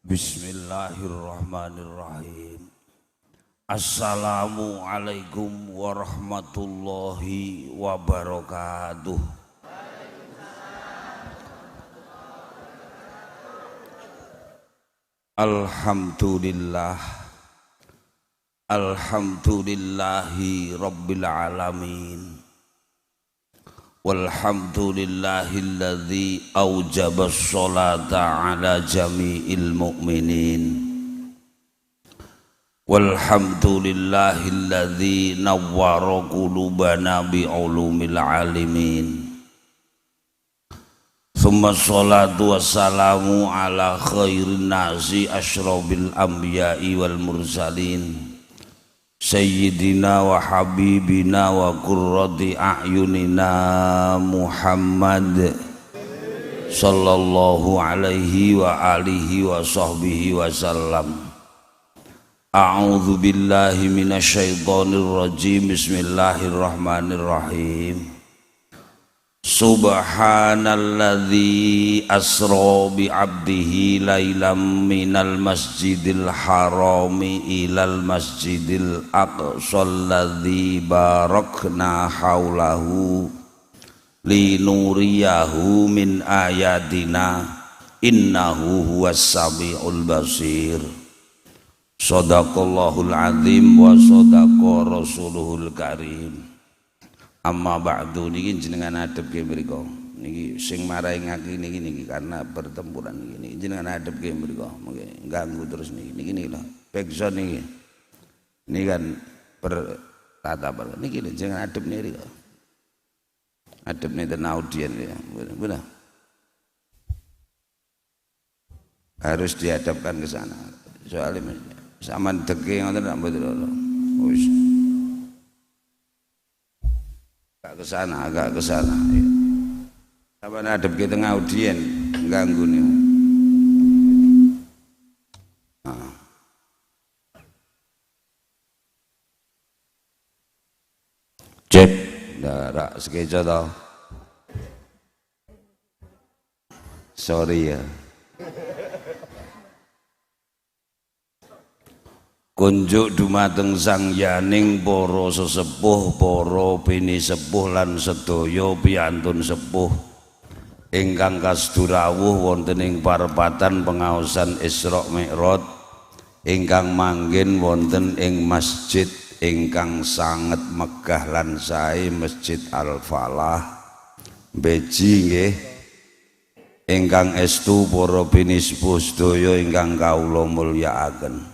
Bismillahirrahmanirrahim. Assalamualaikum warahmatullahi wabarakatuh. Alhamdulillah. Alhamdulillahi rabbil alamin. Walhamdulillahilladzi aujaba sholata ala jami'il mu'minin. Walhamdulillahilladzi nawwara qulubana bi'ulumil alimin. Thumma sholatu wassalamu ala khairin nasi asyrafil anbiya'i wal mursalin. Sayyidina wa habibina wa qurrati a'yunina Muhammad sallallahu alaihi wa alihi wa sahbihi wa sallam. A'udzu billahi minasyaitonir rajim. Bismillahirrahmanirrahim. Subhanalladzi asra bi 'abdihi lailam minal masjidil harami ilal masjidil aqsal ladzi barakna haulahu linuriyahu min ayatina innahu huwas samiul basir. Shadaqallahul azim wa shadaqa rasuluhul karim. Amma ba'du niki jenengan adep nggih mriku. Niki sing marahi ngaki niki karena pertempuran niki jenengan adep nggih mriku. Mengke ganggu terus niki lho. Backsound niki. Niki kan pertatapan. Niki lho jenengan adep niki kok. Adep nenten audien ya. Benar. Harus dihadapkan ke sana. Soalnya sampean deke ngoten ndak mboten lho. Wis agak ke sana. Apa nadep ke tengah audien ganggu nih. Cek darak sekejo tau. Sorry ya. Kunjuk dumateng sang yaning para sesepuh, para bini sepuh lan sedaya piyantun sepuh ingkang kasdurawuh wonten ing parepatan pengaosan Isra Mi'raj ingkang manggen wonten ing masjid ingkang sanget megah lan sae, Masjid Al-Falah Beji nggih. Ingkang estu para bini sepuh sedaya ingkang kawula mulyakaken.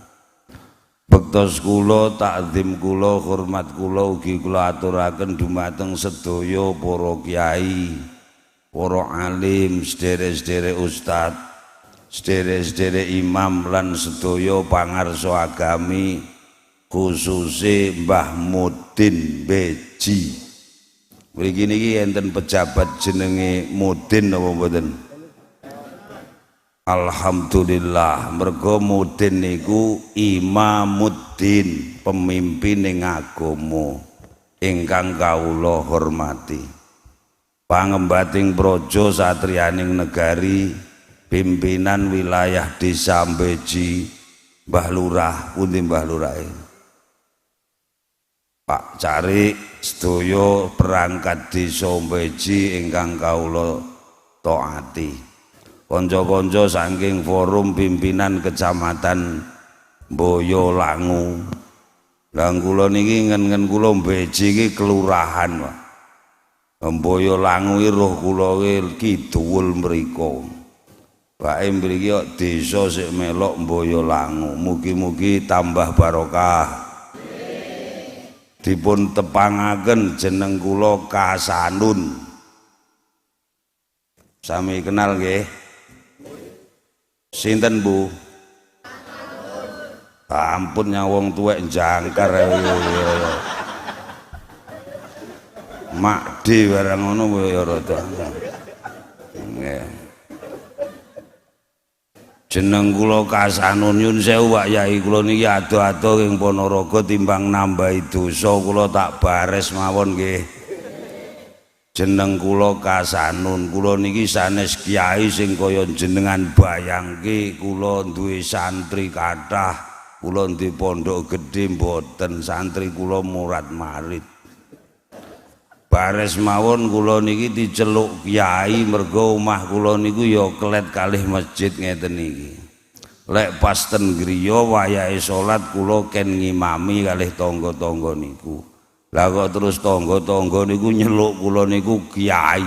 Bektos kula, takzim kula, hormat kula ugi kula aturaken dumateng sedaya para kiai, para alim, sederek-sederek ustad, sederek-sederek imam lan sedaya pangarsa agami, khususe Mbah Mudin Beji. Mriki niki enten pejabat jenenge Mudin napa mboten? Alhamdulillah, mergo Mudin niku Imamuddin, pemimpin ing agama ingkang kawula hormati. Pangembating praja satriyaning negari, pimpinan wilayah Desa Beji, Mbah Lurah, pundi Mbah Lurahe? Pak Carik, sedaya perangkat Desa Beji ingkang kawula taati. Konco-konco saking forum pimpinan kecamatan Boyolangu. Lah kula niki ngen kula Beji iki kelurahan Pak. Boyolangu iki roh kula kidul mriku. Bae mriki kok desa sik melok Boyolangu. Mugi-mugi tambah barokah. Dipun tepangaken jeneng kula Kasanun. Sami kenal nggih? Sinten Bu? Ampun nyawong tuwek jangkar. Makdi barang ngono ya rada. Nggih. Jeneng kula Kasanun nyun sewu Pak Yai, kula niki ado-ado ing Ponorogo timbang nambahi dosa kula tak bares mawon nggih. jeneng kula Kasanun, kula niki sanes kiai sing kaya jenengan bayangke. Kula duwe santri kathah, kula di pondok gedhe mboten, santri kula murad marid. Bares mawon kula niki diceluk kiai mergo omah kula niku ya kelet kalih masjid ngeten niki. Lek pas ten griya wayahe salat kula ken ngimami kalih tangga-tangga niku. Lah kok terus tangga-tangga niku nyeluk kula niku kiai.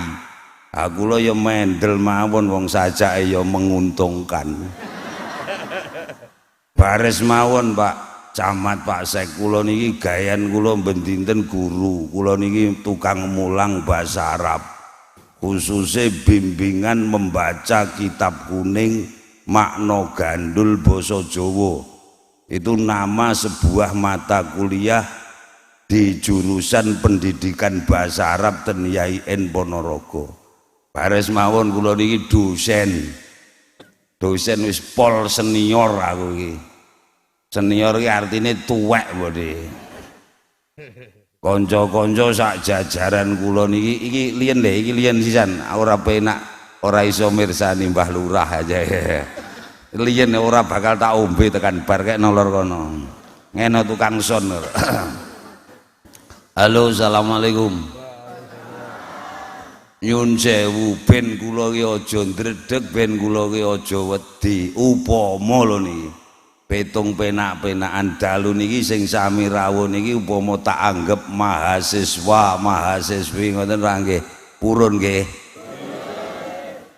Ah kula ya mendel mawon wong sajake ya menguntungkan. Bares mawon Pak Camat, Pak Sek, kula niki gayan kula bendinten guru, kula niki tukang mulang bahasa Arab, khususnya bimbingan membaca kitab kuning makna gandul basa Jawa. Itu nama sebuah mata kuliah di jurusan pendidikan bahasa Arab ten YIN Ponorogo. Bares mawon kula niki dosen wis pol senior aku iki. Senior ki artine tuwek mbode. Kanca-kanca sak jajaran kula niki iki liyen sisan, ora penak, ora iso mirsani Mbah Lurah aja. Liyen ora bakal tak ombe tekan bar kek nolor kono. Ngene tukang son. Halo, assalamualaikum. Nyun sewu, ben kula ki aja ndredeg, ben kula ki aja wedi. Upama lho niki. Petung penak-penakan dalu niki sing sami rawuh niki upama tak anggap mahasiswi ngoten ra nggih purun nggih.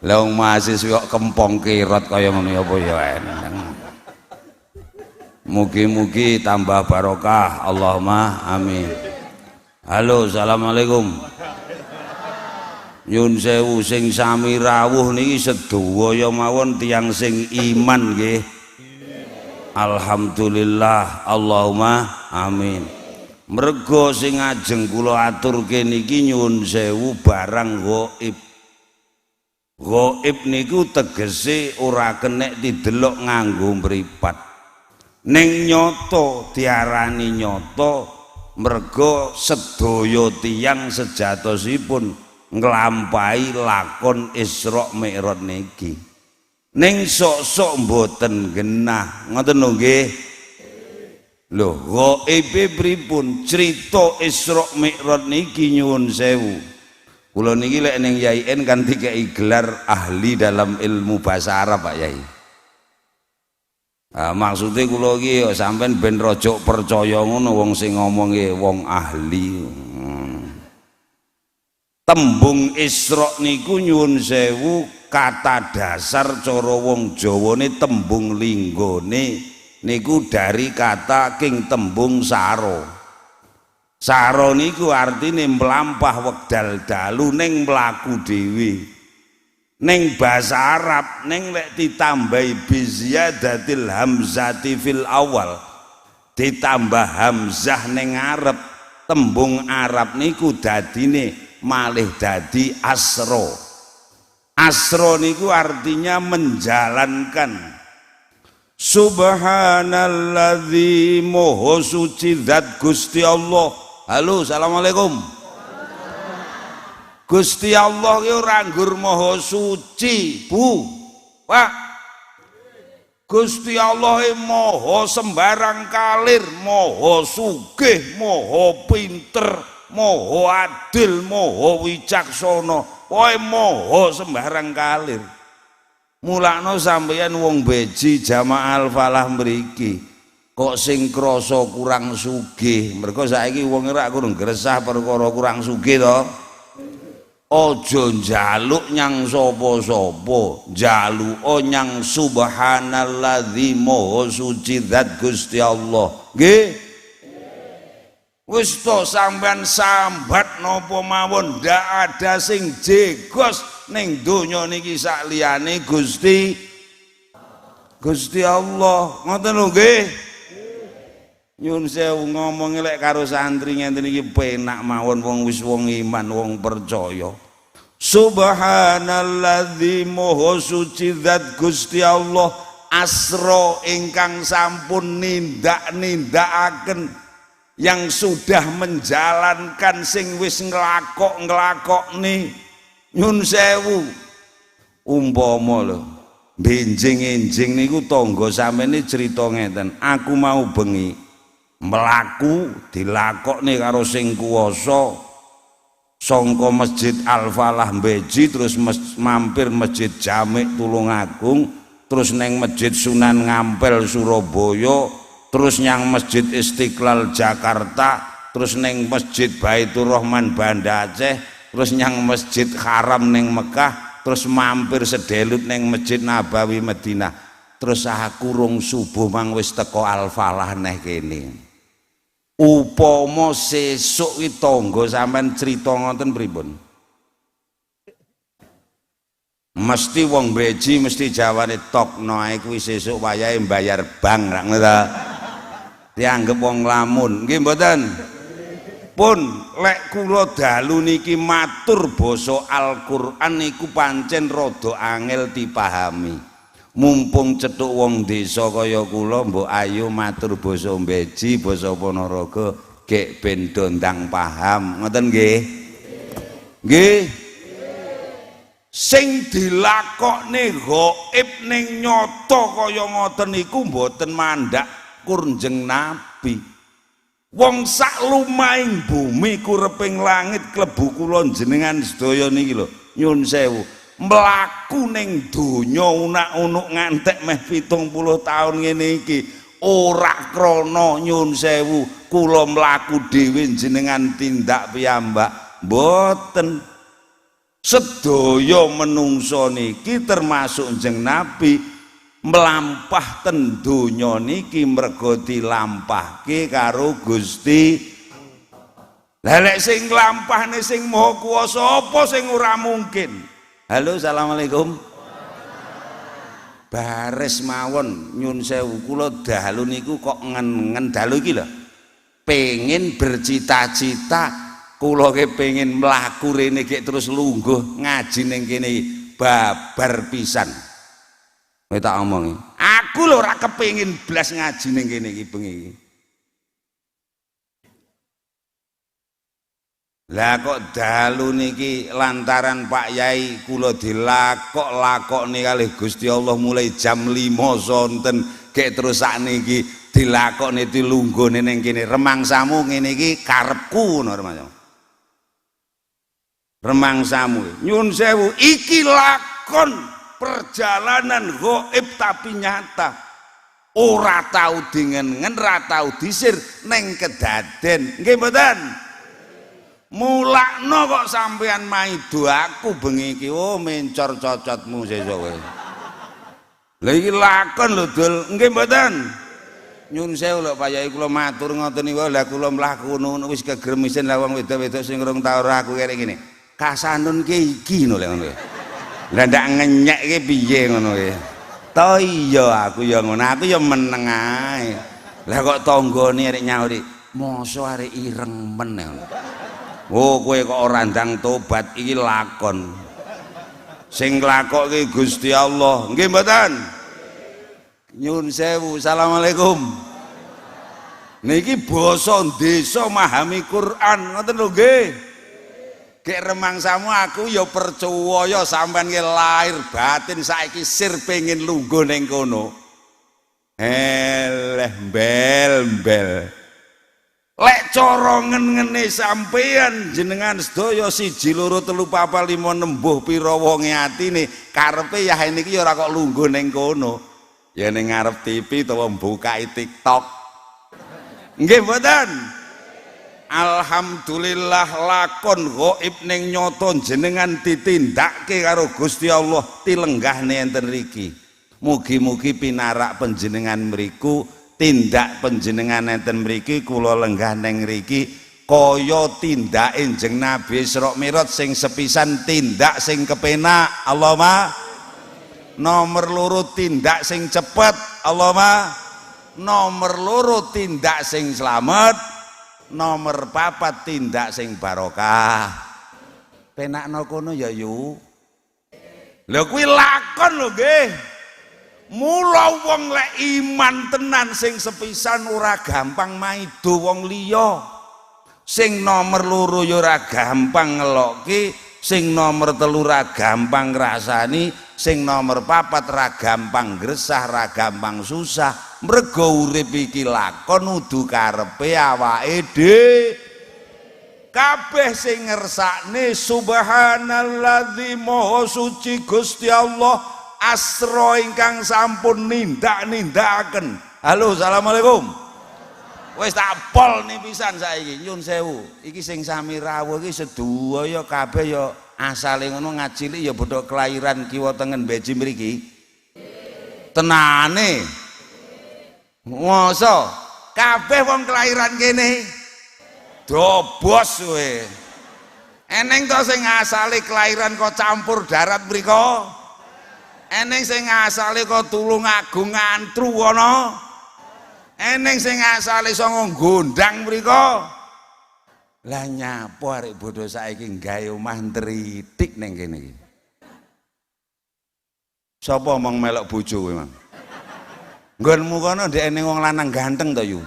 Lah wong mahasiswa kok kempong kirot kaya ngono apa ya eneng. Mugi-mugi tambah barokah, Allahumma amin. Halo, assalamualaikum. Nyun sewu sing sami rawuh niki sedaya mawon tiyang sing iman nggih. Alhamdulillah, Allahumma amin. Mergo sing ajeng kula aturke niki nyuwun sewu barang gaib. Gaib niku tegese ora kenek didelok nganggo mripat. Ning nyoto diarani nyoto mergo sedaya tiyang sejatosipun nglampahi lakon Isra Mi'raj niki. Ning sok-sok mboten genah ngoten lho nggih. Lho gaibe pripun crita Isra Mi'raj niki nyuwun sewu. Kula niki lek ning YIN kan dikei gelar ahli dalam ilmu bahasa Arab Pak Yai. Maksudnya kula iki sampean ben rojok percaya ngono wong sing ngomong wong ahli. Tembung Isra niku nyuwun sewu kata dasar cara wong Jawane tembung linggone niku dari kata king tembung saro. Saro niku artine mlampah wekdal dalu ning mlaku dhewe. Ning basa Arab ning lek ditambahi biziyadatil hamzati fil awal, ditambah hamzah ning ngarep, tembung Arab niku dadine malih dadi asro. Asro niku artinya menjalankan. Subhanalladzi moho suci zat Gusti Allah. Halo, assalamualaikum. Gusti Allah ki ora nggur moho suci, Bu. Pak. Gusti Allah moho sembarang kalir, moho sugih, moho pinter, moho adil, moho wicaksana. Poe moho sembarang kalir. Mulakno sampeyan wong beji jamaah al-falah mriki kok sing krasa kurang sugih, mergo saiki wong ora kurang gresah perkara kurang sugih to. Aja njaluk nyang sapa-sapa, njaluka nyang subhanalladzi moho suci zat Gusti Allah. Nggih. Wis to sampean sambat napa mawon ndak ada sing jegos ning donya niki sak liyane Gusti Allah. Ngoten lho nggih. Nyun sewu ngomong lek karo santri ngenten iki penak mawon wong wis wong iman, wong percaya. Subhanalladzi moho suci zat Gusti Allah asra ingkang sampun nindakaken yang sudah menjalankan sing wis nglakok nih nyun sewu umpama lho benjing-enjing niku tangga sampeyan crita ngeten aku mau bengi mlaku dilakokne karo sing kuwasa sangka Masjid Al-Falah Beji terus mampir Masjid Jamik Tulungagung terus neng Masjid Sunan Ngampel Surabaya terus nyang Masjid Istiqlal Jakarta terus neng Masjid Baitur Rahman Banda Aceh terus nyang Masjid Haram neng Mekah terus mampir sedelut neng Masjid Nabawi Madinah terus aku rung subuh mang wis teko Al-Falah neh kene upama sesuk ki tangga sampean crita ngoten pripun mesti wong Beji mesti jawane tokno ae kuwi sesuk wayahe mbayar bank ra ngono ta dianggep wong lamun nggih mboten pun lek kula dalu niki matur basa Al-Qur'an niku pancen rada angel dipahami mumpung cethuk wong desa kaya kula mbok ayo matur basa Beji basa Ponorogo gek ben ndang paham ngoten nggih nggih sing dilakokne gaib ning nyata kaya ngoten niku mboten mandhak Kunjeng Nabi wong sak lumahing bumi kureping langit klebu kula jenengan sedaya niki lho nyun sewu mlaku ning donya unak-unuk ngantek meh 70 taun ngene iki ora krana nyun sewu kula mlaku dhewe jenengan tindak piyambak mboten sedaya menungso niki termasuk Kanjeng Nabi melampah ten donya niki mergo dilampahke karo Gusti. Lah lek sing nglampahne sing Maha Kuwasa apa sing ora mungkin? Halo, assalamualaikum. Bares mawon nyun sewu kula dalu niku kok ngen dalu iki lho. Pengin bercita-cita kula ke pengin mlaku rene gek terus lungguh ngaji ning kene babar pisan. Kowe tak omongi, aku lho ora kepengin blas ngaji ning kene iki bengi iki. Lah kok dalu niki lantaran Pak Yai kula dilakok-lakokne kalih Gusti Allah mulai jam 5 sonten gek terus sakniki dilakokne dilunggone ning kene remangsamu ngene iki karepku ngono remangsamu. Remangsamu nyun sewu iki lakon perjalanan gaib tapi nyata ora tau dingen ora tau disir neng kedaden nggih mboten mulakno kok sampean maido aku bengi iki oh mencor cocotmu sesuk kowe lha iki lakon lho Dul nggih mboten nyun sewu lho Pak Yai kula matur ngoten niku lha kula mlaku ngono wis kegremisen lah wong wedok-wedok sing urung tau ora aku kene ngene kasanun iki ngono lho ngono lah ndak ngenyek ki piye ngono ki to iya aku ya ngono aku ya meneng ae lah kok tanggane arek nyauri mosok arek ireng men oh kowe kok ora ndang tobat iki lakon sing nglakokke Gusti Allah nggih mboten nyun sewu assalamualaikum niki basa desa memahami Quran ngoten lho nggih gek remangsamu aku ya percaya sampean ki lahir batin saiki sir pengin lungguh ning kono. Eleh bel-bel. Lek cara ngene sampean jenengan sedaya 1 2 3 4 5 nembuh pira wonge atine karepe ya niki ya ora kok lungguh ning kono. Ya ning ngarep TV utawa mbukai TikTok. Nggih mboten? Alhamdulillah lakon gaib ning nyoto jenengan ditindakke karo Gusti Allah tilenggahne enten riki. Mugi-mugi pinarak panjenengan mriku tindak panjenengan enten mriki kula lenggah ning riki kaya tindake Kanjeng Nabi Isra Mi'raj sing sepisan tindak sing kepenak Allahumma nomor loro tindak sing cepet Allahumma nomor loro tindak sing slamet nomor 4 tindak sing barokah penakno kono ya yu lho kuwi lakon lho nggih Mula wong lek iman tenan sing sepisan ora gampang maido wong liya. Sing nomor loro ya ora gampang ngelokke, sing nomor telu ora gampang ngrasani, sing nomor papat ora gampang gresah, ora gampang susah. Mergo urip iki lakon udu karepe awake dhewe. Kabeh sing ngersakne subhanalladzi maha suci Gusti Allah asra ingkang sampun nindak-nindakaken. Halo, assalamualaikum. Wis tak pol nih pisan saiki nyun sewu. Iki sing sami rawuh iki sedaya kabeh ya asale ngono ngacilik ya bodho kelahiran kiwa tengen beji mriki. Tenane. Masa kabeh wong kelahiran kene dobos kowe. Eneng to sing asale kelahiran kok campur darat mriko. Eneng sing asale kok Tulungagung Ngantru ana. Eneng sing asale saka Gondang mriko. Lah nyapa arek bodho saiki gawe omah ntritik ning kene iki. Sapa mong melok bojo kowe, Mang? Nggonmu kono ndek ning wong lanang ganteng to yu.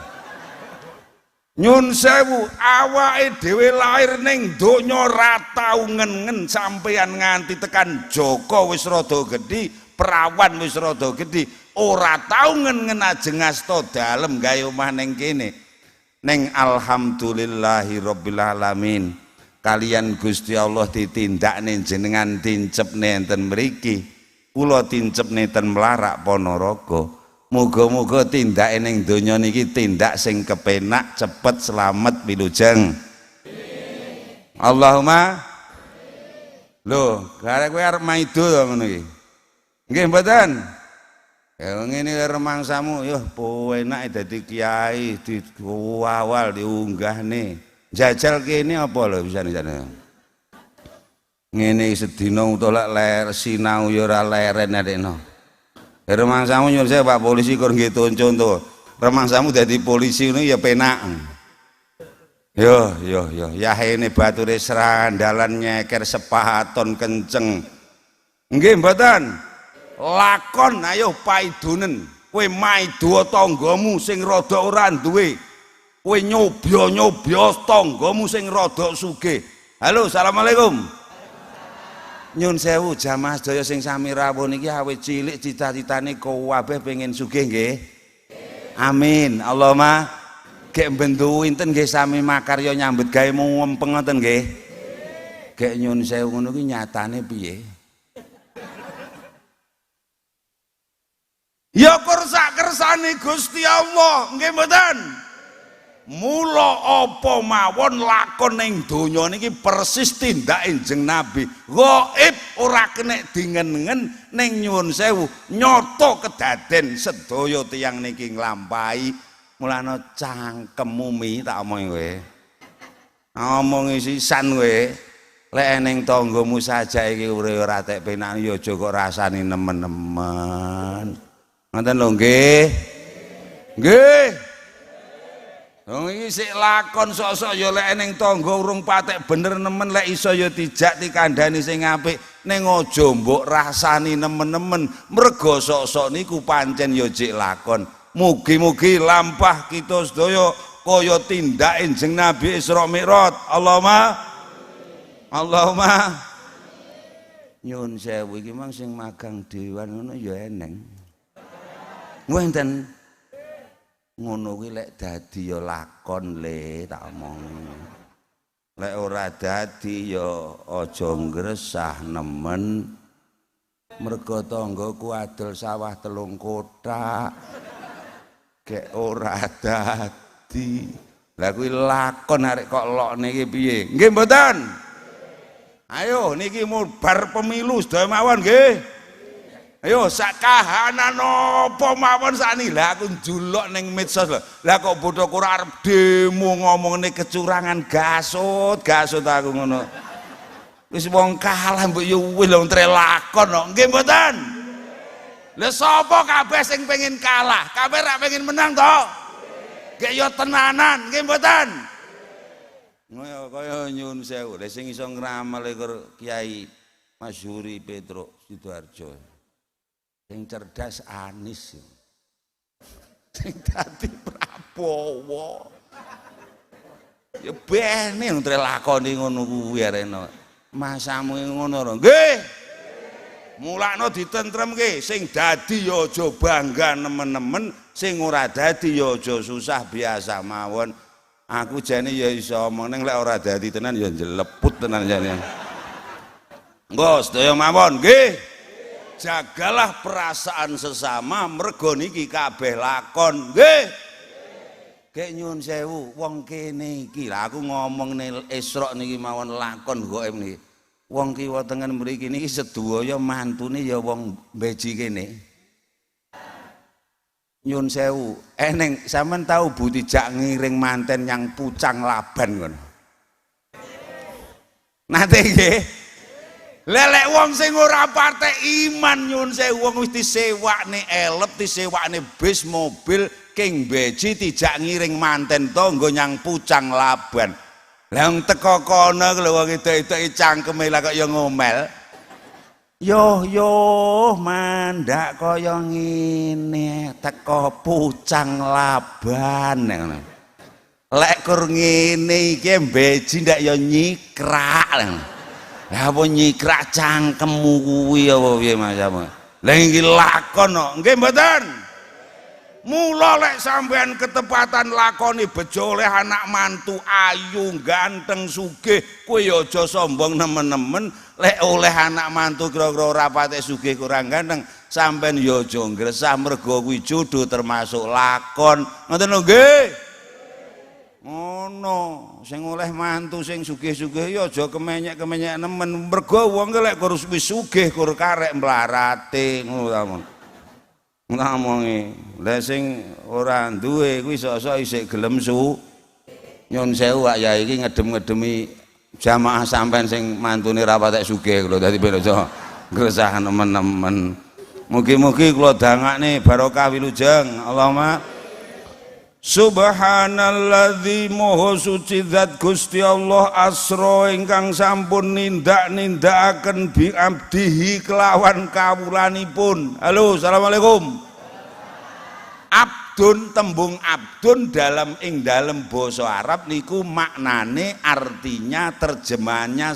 Nyun sewu, awake dhewe lahir ning donya ra tau ngen-ngen sampeyan nganti tekan Joko wis rada gedhi, perawan wis rada gedhi, ora tau ngen-ngen ajeng asta dalem gawe omah ning kene. Ning alhamdulillahi rabbil alamin. Kalian Gusti Allah ditindakne jenengan tincepne enten mriki. Kula tincepne ten Mlarak Ponorogo. Muga-muga tindake ning donya niki tindak sing kepenak, cepet, selamat, wilujeng. Allahumma. Lho, garek kowe arep maido to ngono iki. Nggih mboten? Ya ngene remangsamu, yo penak dadi kiai diwawal diunggahne. Jajal kene apa lho bisane jane. Ngene sedina utawa lek sinau ya ora leren adekno. Remangsamu nyuwun saya Pak Polisi kur nggih contoh. Remangsamu dadi polisi ngono ya penak. Yo, yahene bature srandalan nyeker sepahaton kenceng. Nggih mboten? Lakon ayo paidonen. Kowe maido tanggamu sing rada ora duwe. Kowe nyobya-nyobya tanggamu sing rada sugih. Halo, assalamualaikum. Nyun sewu jamaah sedaya sing sami rawuh niki awit cilik cita-citane kabeh pengen sugih nggih. Amin. Allahumma gek bendu inten nggih sami makarya nyambut gawe mumpeng ngoten nggih. Gek nyun sewu ngono ki nyatane piye? Ya kersa-kersane Gusti Allah, nggih mboten? Mula apa mawon lakon ning donya niki persis tindake Enjing Nabi. Ghaib ora kenek dingen-ngen ning nyuwun sewu nyata kedaden sedaya tiyang niki nglampahi. Mulane cangkemmu mi tak omongi kowe. Omongi sisan kowe. Lek ning tanggamu saja iki urip ora tek penak ya aja kok rasani nemen-nemen. Ngoten lho nggih. Nggih. Wong iki sik lakon sok-sok ya lek ning tangga urung patek bener nemen lek iso ya dijak dikandhani sing apik ning aja mbok rasani nemen-nemen mergo sok-sok niku pancen ya jek lakon. Mugi-mugi lampah kita sedaya kaya tindak Enjing Nabi Isra Mi'raj. Allahumma nyun sewu iki mang sing magang dewan ngono ya eneng. Ngoten ngono kuwi lek dadi ya lakon le tak omong. Lek ora dadi ya aja ngresah nemen. Mergo tanggaku adol sawah 3 kotak. Gek ora dadi. Lah kuwi lakon arek kok lokne iki piye? Nggih mboten? Ayo niki bar pemilu sedaya mawon nggih. Ayo sak kahanan apa mawon sakniki. Lah aku njuluk ning medsos lho. Lah kok bodho ora arep demo ngomongne kecurangan gasut aku ngono. Wis wong kalah mbok yo wis lho tre lakon kok. Nggih mboten? Lah sapa kabeh sing pengen kalah? Kabeh ra pengen menang to? Gek yo tenanan, nggih mboten? Ngoyo kaya nyun sewu. Lah sing iso ngramel Kiai Masyhuri Petruk Sidoarjo. Sing cerdas Anis. Sing dadi Prabowo. Ya bene wong lakoni ngono kuwi arena. Masamu ngono lho. Nggih. Mulakno ditentremke, sing dadi ya aja bangga nemen-nemen, sing ora dadi ya aja susah biasa mawon. Aku jane ya iso omong ning lek ora dadi tenan ya jeleput tenan jane. Engko sedaya mawon nggih. Jagalah perasaan sesama mergo niki kabeh lakon nggih. Kek nyuwun sewu wong kene iki lha aku ngomongne Isra niki mawon lakon gaib niki. Wong kiwa tengen mriki niki sedaya mantune ya wong beji kene. Nyun sewu, eneng sampean tahu Bu Tijak ngiring manten yang Pucang Laban ngono. Nate nggih. Lelek wong sing ora partek iman nyun sewu wong wis disewakne elep, disewakne bis mobil king beji Tijak ngiring manten to nggo nyang Pucang Laban. Lah wong teko kono lho wong itu cangkeme lah kok ya ngomel. Yo mandak kaya ngene teko Pucang Laban ngono. Lek kur ngene iki beji ndak ya nyikrak. Lah apa nyikrak cangkemmu kuwi apa piye Mas? Lah iki lakon kok. Nggih mboten? Mula lek sampean ketepatan lakoni bejo oleh anak mantu ayu ganteng sugih kowe aja sombong nemen-nemen lek oleh anak mantu kira-kira ora patek sugih kurang ganteng sampean ya aja ngresah mergo kuwi jodoh termasuk lakon ngoten lho nggih ngono sing oleh mantu sing sugih-sugih ya aja kemenyek-kemenyek nemen mergo wong lek wis sugih kur karek mlarate ngono ngamongi lha sing ora duwe kuwi sok-sok isih gelem nyun sewu Pak Yai iki ngedem-ngedemi jamaah sampean sing mantune ra patek sugih lho dadi ben aja ngresah nemen-nemen. Mugi-mugi kula dangakne barokah wilujeng. Allahumma Subhanalladzi moho suci zat Gusti Allah asra ingkang sampun nindak-nindakaken bi abdihi kelawan kawulanipun. Halo, assalamualaikum. Abdun tembung abdun dalam basa Arab niku maknane artinya terjemahannya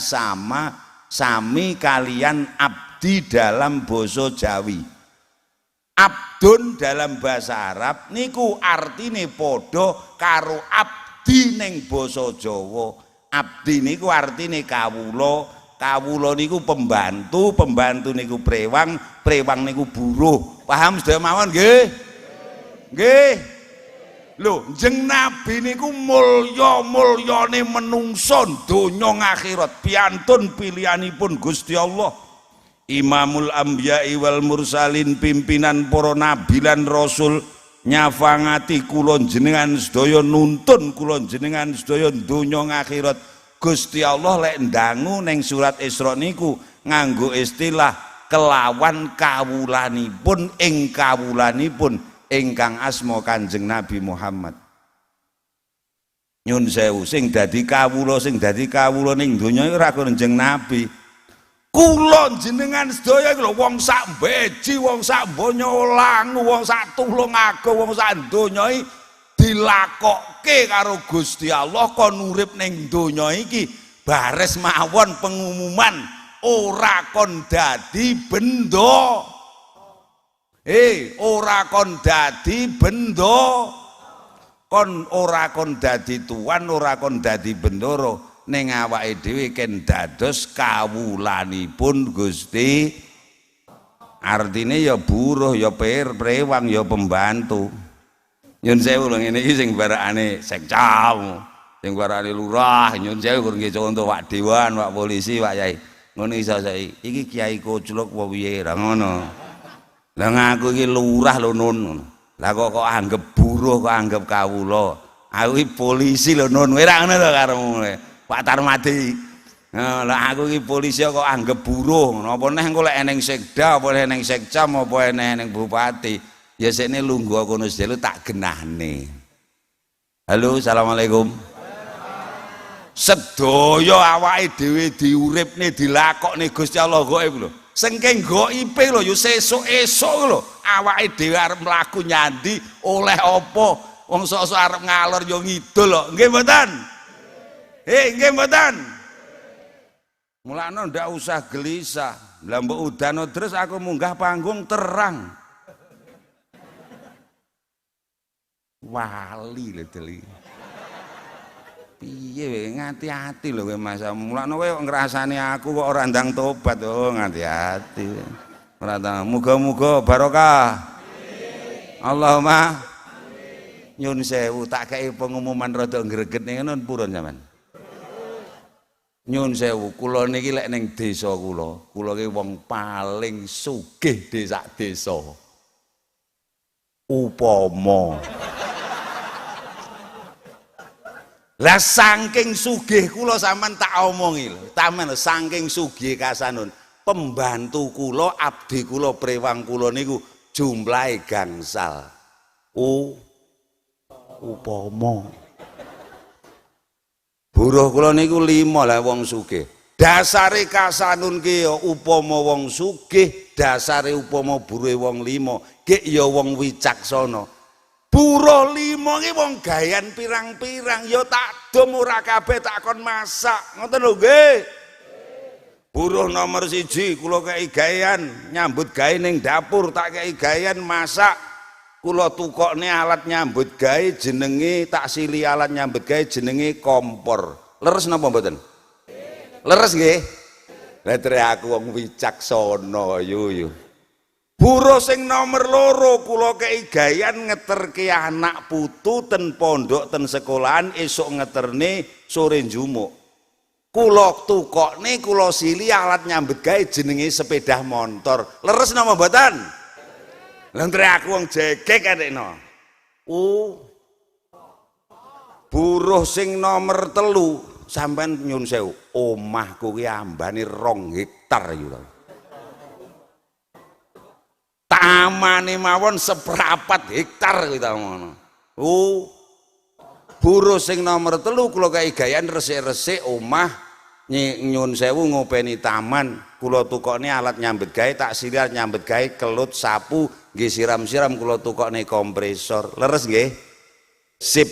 sami kalian abdi dalam basa Jawi. Abdun dalam bahasa Arab niku artine padha karo abdi ning basa Jawa. Abdi niku artine kawula, kawula niku pembantu, pembantu niku prewang, prewang niku buruh. Paham sedaya mawon nggih? Nggih. Lho, jeneng nabi niku mulya-mulyane menungso donya akhirat, piantun pilihanipun Gusti Allah. Imamul Anbiya'i wal Mursalin, pimpinan para nabi lan rasul, nyafangati kula jenengan sedaya, nuntun kula jenengan sedaya donya akhirat. Gusti Allah lek ndangu ning surat Isra niku nganggo istilah kelawan kawulanipun ing kawulanipun ingkang asma Kanjeng Nabi Muhammad. Nyun sewu sing dadi kawula ning donya ora Kanjeng Nabi. Kula jenengan sedaya iki lho wong sak beji, wong sak donya langu, wong sak tulungaga, wong sak donya iki dilakokke karo Gusti Allah kon urip ning donya iki bares mawon pengumuman ora kon dadi benda. Ora kon dadi benda. Kon ora kon dadi tuan, ora kon dadi bendoro. Ning awake dhewe ken dados kawulanipun Gusti. Artine ya buruh, ya prewang, ya pembantu. Nyun sewu lho ngene iki sing barakane sekcam, sing barakane lurah, nyun sewu kur nggih contoh Pak Dewan, Pak Polisi, Pak Yai. Ngono iso saiki. Iki Kiai Koclok apa piye ra ngono. Lah ngaku iki lurah lho nun ngono. Lah kok anggap buruh, kok anggap kawula. Aku iki polisi lho nun. Ora ngono to karemu. Pak Tarmadi. Lah aku iki polisi kok anggap buruh. Napa neh engko lek eneng sekda, apa eneng sekcam, apa eneng bupati. Ya sekne lungguh kono sedelu tak genahne. Halo, assalamualaikum. Sedaya awake dhewe diuripne dilakokne Gusti Allah gaib lho. Sengking goipe lho yo sesuk-esuk lho awake dhewe arep mlaku nyandi oleh apa wong sok-sok arep ngalor yo ngidul lho nggih mboten nggih mboten mulane ndak usah gelisah lah mbok udan terus aku munggah panggung terang wali lho deli piye ngati-ati lho kowe Mas mulane kowe ngrasani aku kok ora ndang tobat oh ngati-ati ora ta muga-muga barokah amin Allahumma amin nyun sewu tak kei pengumuman rada greget ngono purun sampean nyun sewu kula niki lek ning desa kula ki wong paling sugih sak desa upama lah saking sugih kula sampean tak omongi lho tamen saking sugih kasanun pembantu kula abdi kula prewang kula niku jumlahe gangsal upama buruh kula niku 5 lah wong sugih dasare kasanun ki ya upama wong sugih dasare upama buruhe wong 5 gek ya wong wicaksana buruh 5 ki wong gayan pirang-pirang ya tak dom ora kabeh tak kon masak ngoten lho nggih buruh nomor 1 kula kei gayan nyambut gawe ning dapur tak kei gayan masak kula tukokne alat nyambut gawe jenenge tak sili alat nyambut gawe jenenge kompor leres napa mboten leres nggih lha aku wong wicaksana yo buruh sing nomor 2 kula kei gayan ngeterke anak putu ten pondok ten sekolahan esuk ngeterne sore njumuk kula tukokne kula sili alat nyambut gawe jenenge sepeda motor leres napa mboten lha aku wong jegek adekno buruh sing nomor 3 sampean nyun sewu omahku ki ambane 2 hektar yo tamane mawon 1/4 hektar kita ngono buruh sing nomor 3 kula kei gayan resik-resik omah nyun sewu ngopeni taman kula tukokne alat nyambut gawe tak sirial nyambut gawe kelut sapu nggih siram-siram kula tukokne kompresor leres nggih sip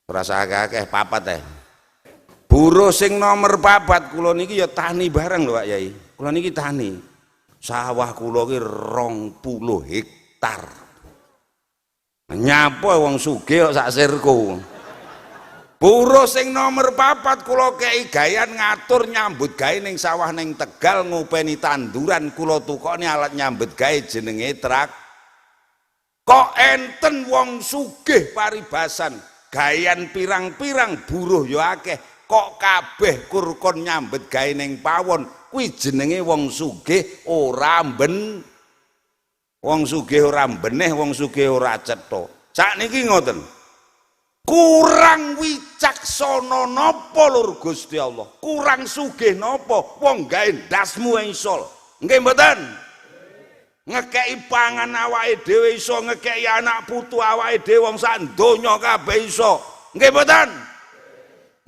rasa akeh-akeh 4 buruh sing nomor 4 kula niki ya tani bareng lho Pak Yai kula niki tani sawah kula ki 20 hektar nyapa wong sugih kok sak sirku buruh sing nomor 4 kula kei gayan ngatur nyambut gawe ning sawah ning Tegal ngopeni tanduran kula tukokne alat nyambut gawe jenenge trak kok enten wong sugih paribasan gayan pirang-pirang buruh ya akeh kok kabeh kurkon nyambut gawe ning pawon kuwi jenenge wong sugih ora wong sugih ora beneh wong sugih ora cetha sakniki ngoten kurang wicaksana napa lur Gusti Allah kurang sugih napa wong gawe ndasmu iso nggih mboten ngekeki pangan awake dhewe iso ngekeki anak putu awake dhewe wong sak donya kabeh iso nggih mboten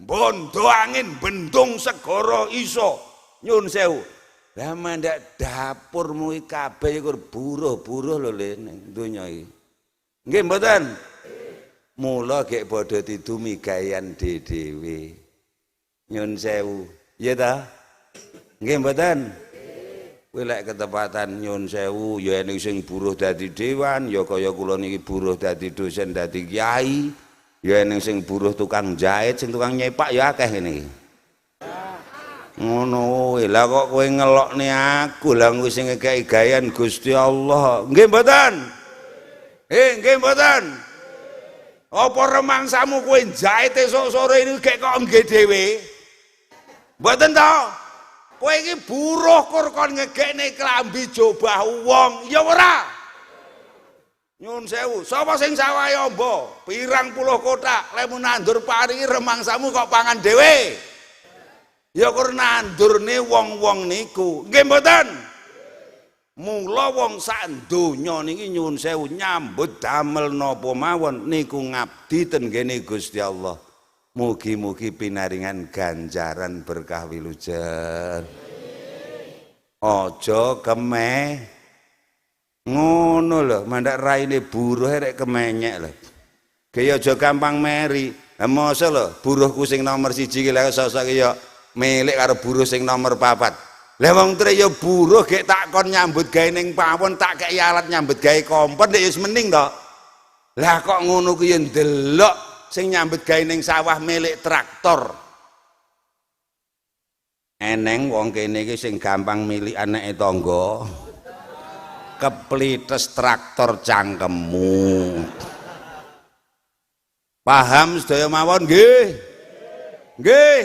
bondo angin bendung segara iso nyun sewu lah mandak dapurmu iki kabeh iku buruh-buruh lho le ning donya iki nggih mboten mula gek padha didumi gayan dhewe nyun sewu ya ta nggih mboten kowe lek ketepatan nyun sewu ya ening sing buruh dadi dewan ya kaya kula niki buruh dadi dosen dadi kiai ya ening sing buruh tukang jahit sing tukang nyepak ya akeh ngene iki ngono lha kok kowe ngelokne aku lah kowe sing ngekeki gayan Gusti Allah nggih mboten nggih mboten apa remangsamu kowe jahit esuk sore ini gek kok nggih dhewe mboten to kowe iki buruh kur kon ngegekne klambi jobah wong ya ora nyun sewu sapa sing sawahe amba pirang puluh kotak lemu nandur pari remangsamu kok pangan dhewe ya kur nandurne wong-wong niku nggih mboten mula wong sak donya niki nyuwun sewu nyambut damel napa mawon niku ngabdi ten kene Gusti Allah mugi-mugi pinaringan ganjaran berkah wilujeng Aja ngono lho, mandak raine buruh rek kemenyek lho. Kaya aja gampang meri. Lah mosok lho buruhku sing nomor 1 ki lek sosok ya milik karo buruh sing nomor 4. Lah wong tre ya buruh gek tak kon nyambut gawe ning pawon tak kei alat nyambut gawe kompon ya wis mending to. Lah kok ngono ku ya ndelok sing nyambut gawe ning sawah milik traktor. Eneng wong kene iki sing gampang milik anake tangga. Keplites traktor cangkemmu. Paham sedaya mawon nggih? Nggih.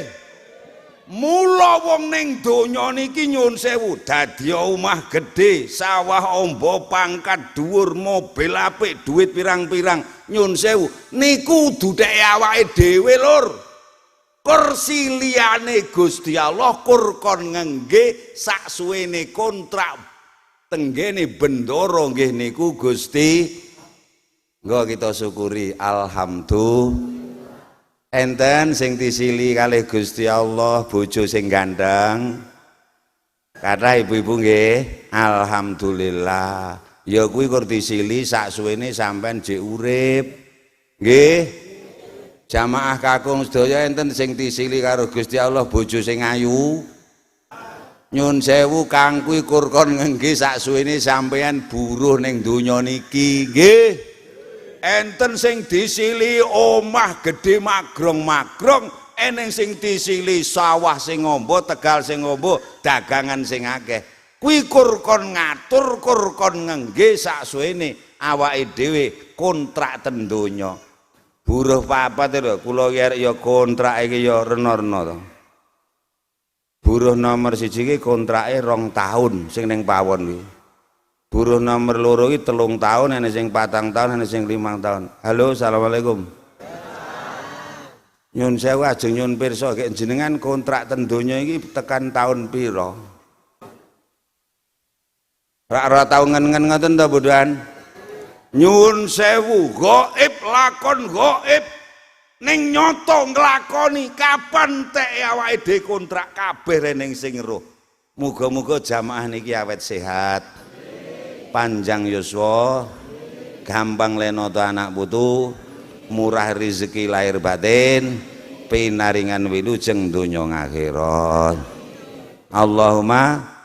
Mula wong ning donya niki nyuwun sewu, dadi omah gedhe, sawah amba, pangkat dhuwur, mobil apik, duit pirang-pirang, nyuwun sewu niku dutheke awake dhewe lur. Kursi liyane Gusti Allah kur kon ngengge sak suwene kontrak tenggene bendoro nggih niku Gusti. Nggo kita syukuri alhamdulillah. Enten sing disili kalih Gusti Allah bojo sing gandeng. Kathah ibu-ibu nggih, alhamdulillah. Ya kuwi kur disili sak suwene sampean jek urip. Nggih. Jamaah kakung sedaya enten sing disili karo Gusti Allah bojo sing ayu. Nyun sewu kang kuwi kur kon ngengge sak suwene sampean buruh ning donya niki. Nggih. Enten sing disili omah gedhe magrong-magrong, eneng sing disili sawah sing amba, tegal sing amba, dagangan sing akeh. Kuwi kur kon ngatur, kur kon ngengge sak suwene awake dhewe kontrak ten donya. Buruh papat lho, kula ya kontrak iki ya rena-rena to. Buruh nomor 1 iki kontrake 2 tahun sing ning pawon kuwi. Buruh nomor 2 iki 3 tahun, ana sing 4 tahun, ana sing 5 tahun. Halo, assalamualaikum. Nyun sewu ajeng nyun pirsa gek jenengan kontrak ten donya iki tekan tahun pira? Ora tau ngen-ngen ngoten ta, Budan? Nyun sewu, gaib lakon gaib. Ning nyoto nglakoni kapan tek awake dhewe kontrak kabeh ning sing roh. Muga-muga jamaah niki awet sehat. Panjang yuswa, gampang lenoto anak putu, murah rezeki lahir batin, pinaringan wilujeng donya akhirat. Allahumma.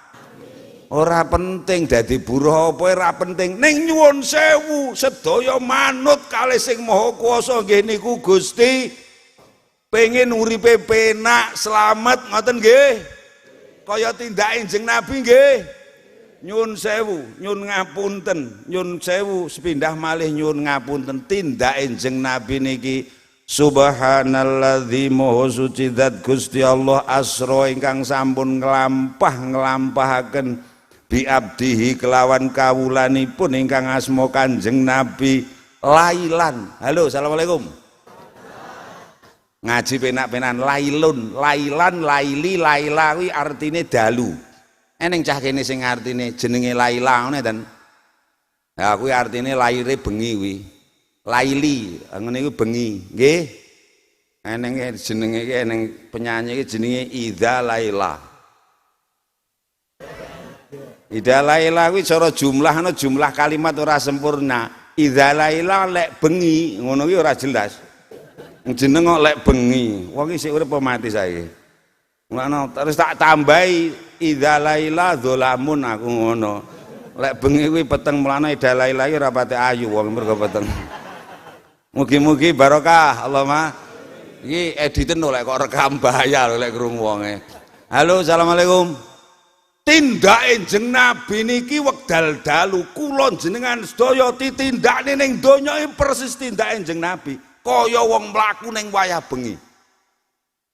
Ora penting dadi buruh apa ora penting, ning nyuwun sewu sedaya manut kalih sing maha kuwasa nggih niku Gusti. Pengen uripe penak slamet ngoten nggih, kaya tindake Kanjeng Nabi nggih. Nyun sewu, nyun ngapunten, nyun sewu sepindah malih nyun ngapunten tindake Kanjeng Nabi niki subhanalladzi maha suci zat Gusti Allah asra ingkang sampun nglampahaken bi abdihi kelawan kawulanipun ingkang asma Kanjeng Nabi lailan. Halo, assalamualaikum. Ngaji penak-penan lailun, lailan, laili, laila kuwi artine dalu. Eneng cah kene sing artine jenenge Laila ngene ten. Ya kuwi artine laire bengi kuwi. Laili, ngene iku bengi, nggih. Eneng jenenge iki eneng penyanyi iki jenenge Ida Laila. Ida Laila kuwi cara jumlah kalimat ora sempurna. Ida Laila lek bengi, ngono kuwi ora jelas. Jeneng kok lek bengi. Wong iki sik urip apa mati saiki. Ngono terus tak tambahi Idza laila dzalamun aku ngono. Lek bengi kuwi peteng mulane Idza laila iki ora pati ayu wong mergo peteng. Mugi-mugi barokah Allahumma. Iki editen lek kok rekam bahaya lek krungu wonge. Halo, assalamualaikum. Tindake Kanjeng Nabi niki wekdal dalu kula jenengan sedaya ditindakne ning donya iki persis tindake Kanjeng Nabi. Kaya wong mlaku ning wayah bengi.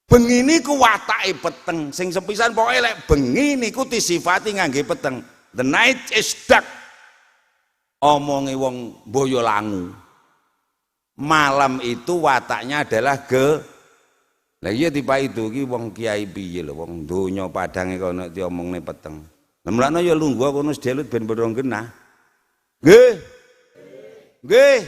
Bengi niku watake peteng, sing sepisan pokoke lek bengi niku disifati ngangge peteng. The night is dark. Omonge wong Boyolangu. Malam itu wataknya adalah Lah iya tiba itu ki wong kiai piye lho, wong donya padange kono diomongne peteng. Lah mulane ya lungguh kono sedelut ben padha genah. Nggih. Nggih.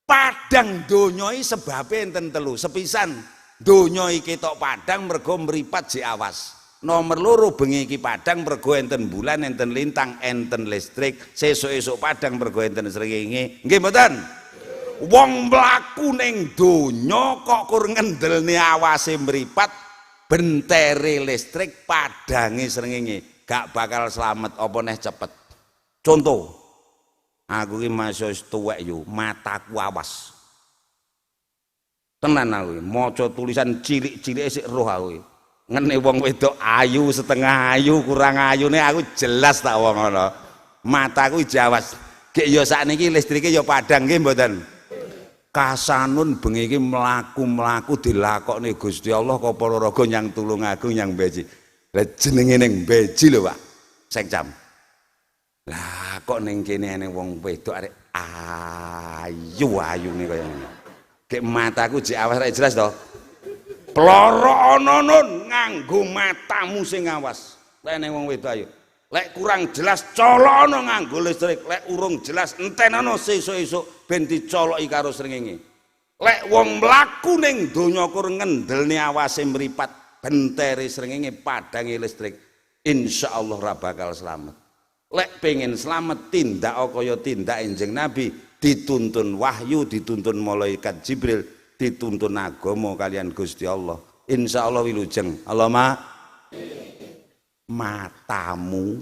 Padang donya iki sebabe enten telu. Sepisan donya iki ketok padang mergo mripat jek awas. Nomor loro bengi iki padhang mergo enten bulan, enten lintang, enten listrik. Sesuk-esuk padhang mergo enten srengenge. Nggih mboten? Wong mlaku ning donya kok kur ngendelne awase mripat, bentere listrik, padange srengenge. Gak bakal slamet apa neh cepet. Contoh, aku iki masih tuwek yo, mataku awas. Tenan aku maca tulisan cilik-cilik sik roh aku. Ngene wong wedok ayu setengah ayu kurang ayune aku jelas tak wong ngono. Mataku jawas. Gek ya sakniki listrike ya padhang nggih mboten. Kasanun bengi iki mlaku-mlaku dilakokne Gusti Allah kok para raga nyang Tulungagung nyang Beji. Lah jenenge ning Beji lho Pak. Sekjam. Lah kok ning kene wong wedok arek ayu-ayune kaya ngene. Gek mataku jek awas rek jelas to. Ploro ana nun nganggo matamu sing awas. Lek ning wong wedok ayu. Lek kurang jelas colono nganggo listrik, lek urung jelas entenono sesuk-esuk ben dicoloki karo srengenge. Lek wong mlaku ning donya kur ngendelne awase mripat, bentere srengenge padange listrik, insyaallah ra bakal slamet. Lek pengen slamet tindak kaya tindak Enjing Nabi, dituntun wahyu, dituntun malaikat Jibril, dituntun agama kalian Gusti Allah. Insyaallah wilujeng. Allahumma matamu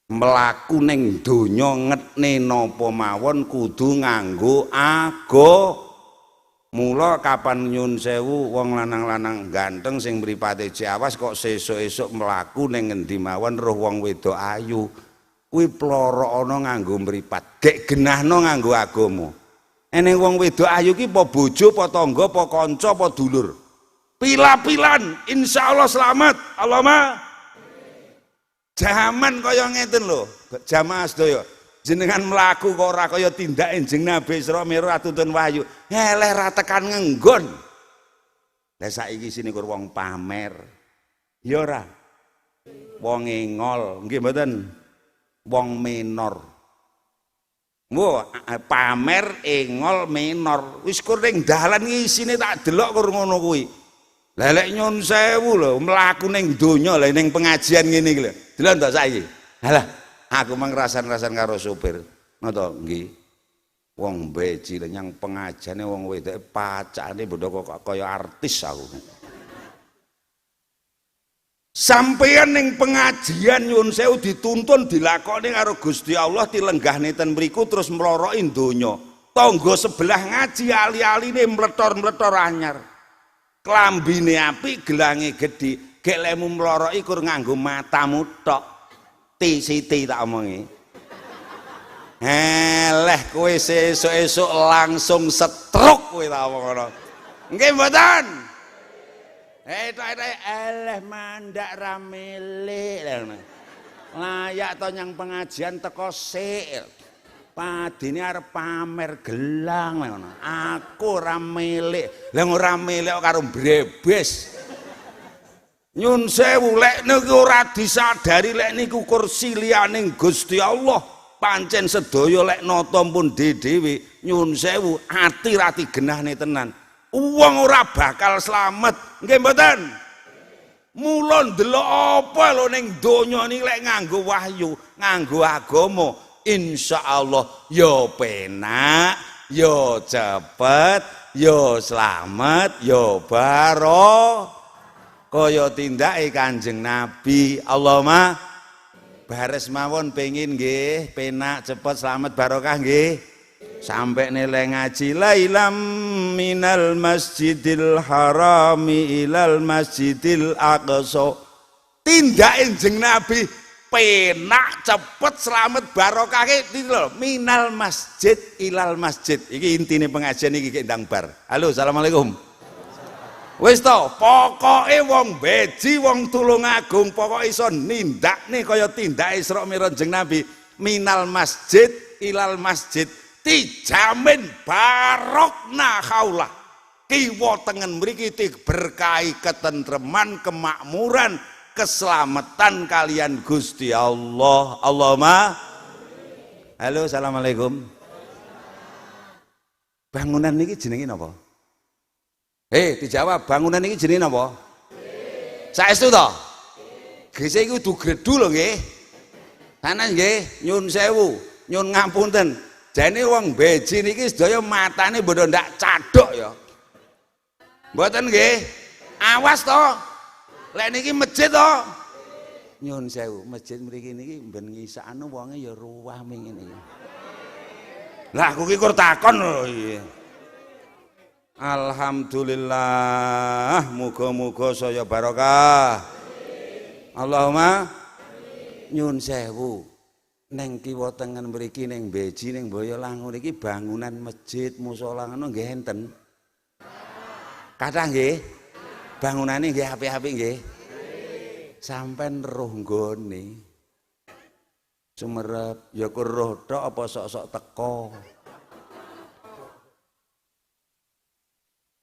mlaku ning donya ngetne napa mawon kudu nganggo agama. Mula kapan nyun sewu wong lanang-lanang ganteng sing mripate awas kok sesuk-esuk mlaku ning ngendi mawon roh wong wedok ayu kuwi ploro ana nganggo mripat gek genahno nganggo agama. Eneng wong wedok ayu ki apa bojo apa tangga apa kanca apa dulur pila-pilan insyaallah selamat. Allahumma jaman kaya ngeten lho jamaah sedaya jenengan mlaku kok ora kaya tindak Enjing Nabi Isra Mi'raj tuntun wahyu eleh ra tekan ngenggon. Lah saiki sini kur wong pamer ya ora wong engol nggih mboten wong minor. Wo pamer engol minor wis kur ning dalan isine tak delok kur ngono kuwi. Lah lek nyun sewu lho mlaku ning donya lha ning pengajian ngene iki lho. Delok to saiki. Halah aku mang rasan-rasan karo sopir. Ngono nggih. Wong Beji nyang pengajiane wong wedoke pacane bodho kok kaya artis aku. Sampeyan ning pengajian nyun sewu dituntun dilakoni karo Gusti Allah dilenggahne ten mriku terus mloroki donya. Tangga sebelah ngaji ali-aline mletor-mletor anyar. Klambine apik, gelange gedhi. Gek lemu mloroki kur nganggo matamu tok. Siti tak omongi. Eleh kowe sesuk-esuk langsung setruk kowe tak omong ngono. Nggih mboten? Eleh mandak ra milik. Layak to nyang pengajian teko sik. Padine arep pamer gelang ngono. Aku ora milik. Lah ora milik karo brebes. Nyun sewu lek niku ora disadari lek niku kursi liyaning Gusti Allah pancen sedaya lek nata pun dhewe nyun sewu ati ra digenahne tenan wong ora bakal slamet nggih mboten. Mula ndelok apa lho ning donya niki lek nganggo wahyu nganggo agama insyaallah ya penak ya cepet ya slamet ya barokah kaya tindake Kanjeng Nabi. Allahumma bares mawon pengin nggih penak cepet slamet barokah nggih sampai nilai ngaji lailam minal masjidil harami ilal masjidil aqsa. Tindake Kanjeng Nabi penak cepet slamet barokah iki lho minal masjid ilal masjid. Iki intine pengajian iki ndang bar. Halo assalamualaikum. Wis to, pokoke wong Beji, wong Tulungagung pokoke iso nindakne kaya tindake Isra Mi'raj Kanjeng Nabi minal masjid ilal masjid dijamin barokna khaulah. Kiwa tengen mriki berkahi ketentreman, kemakmuran, keselamatan kalian Gusti Allah. Allahumma halo assalamualaikum. Bangunan niki jenenge napa? Dijawab bangunan ini jenenge napa? Saestu to? Gese iku kudu gredhu lho nggih. Sanes nggih, nyun sewu, nyun ngapunten. Jane wong beji niki sedaya matane bodo ndak cadok ya. Mboten nggih. Awas to. Lek niki masjid to. Nyun sewu, masjid mriki niki ben ngisakno wonge ya ruwah ngene iki. Lah aku ki kur takon lho iki. Alhamdulillah, muga-muga saya barokah. Allahumma nyun sewu. Neng kiwa tengen mriki ning Beji ning Boyolangun iki bangunan masjid musala ngono nggih enten. Kathah nggih. Bangunane nggih apik-apik nggih. Sampeyan roh nggone. Sumerep ya kur roh tok apa sok-sok teko.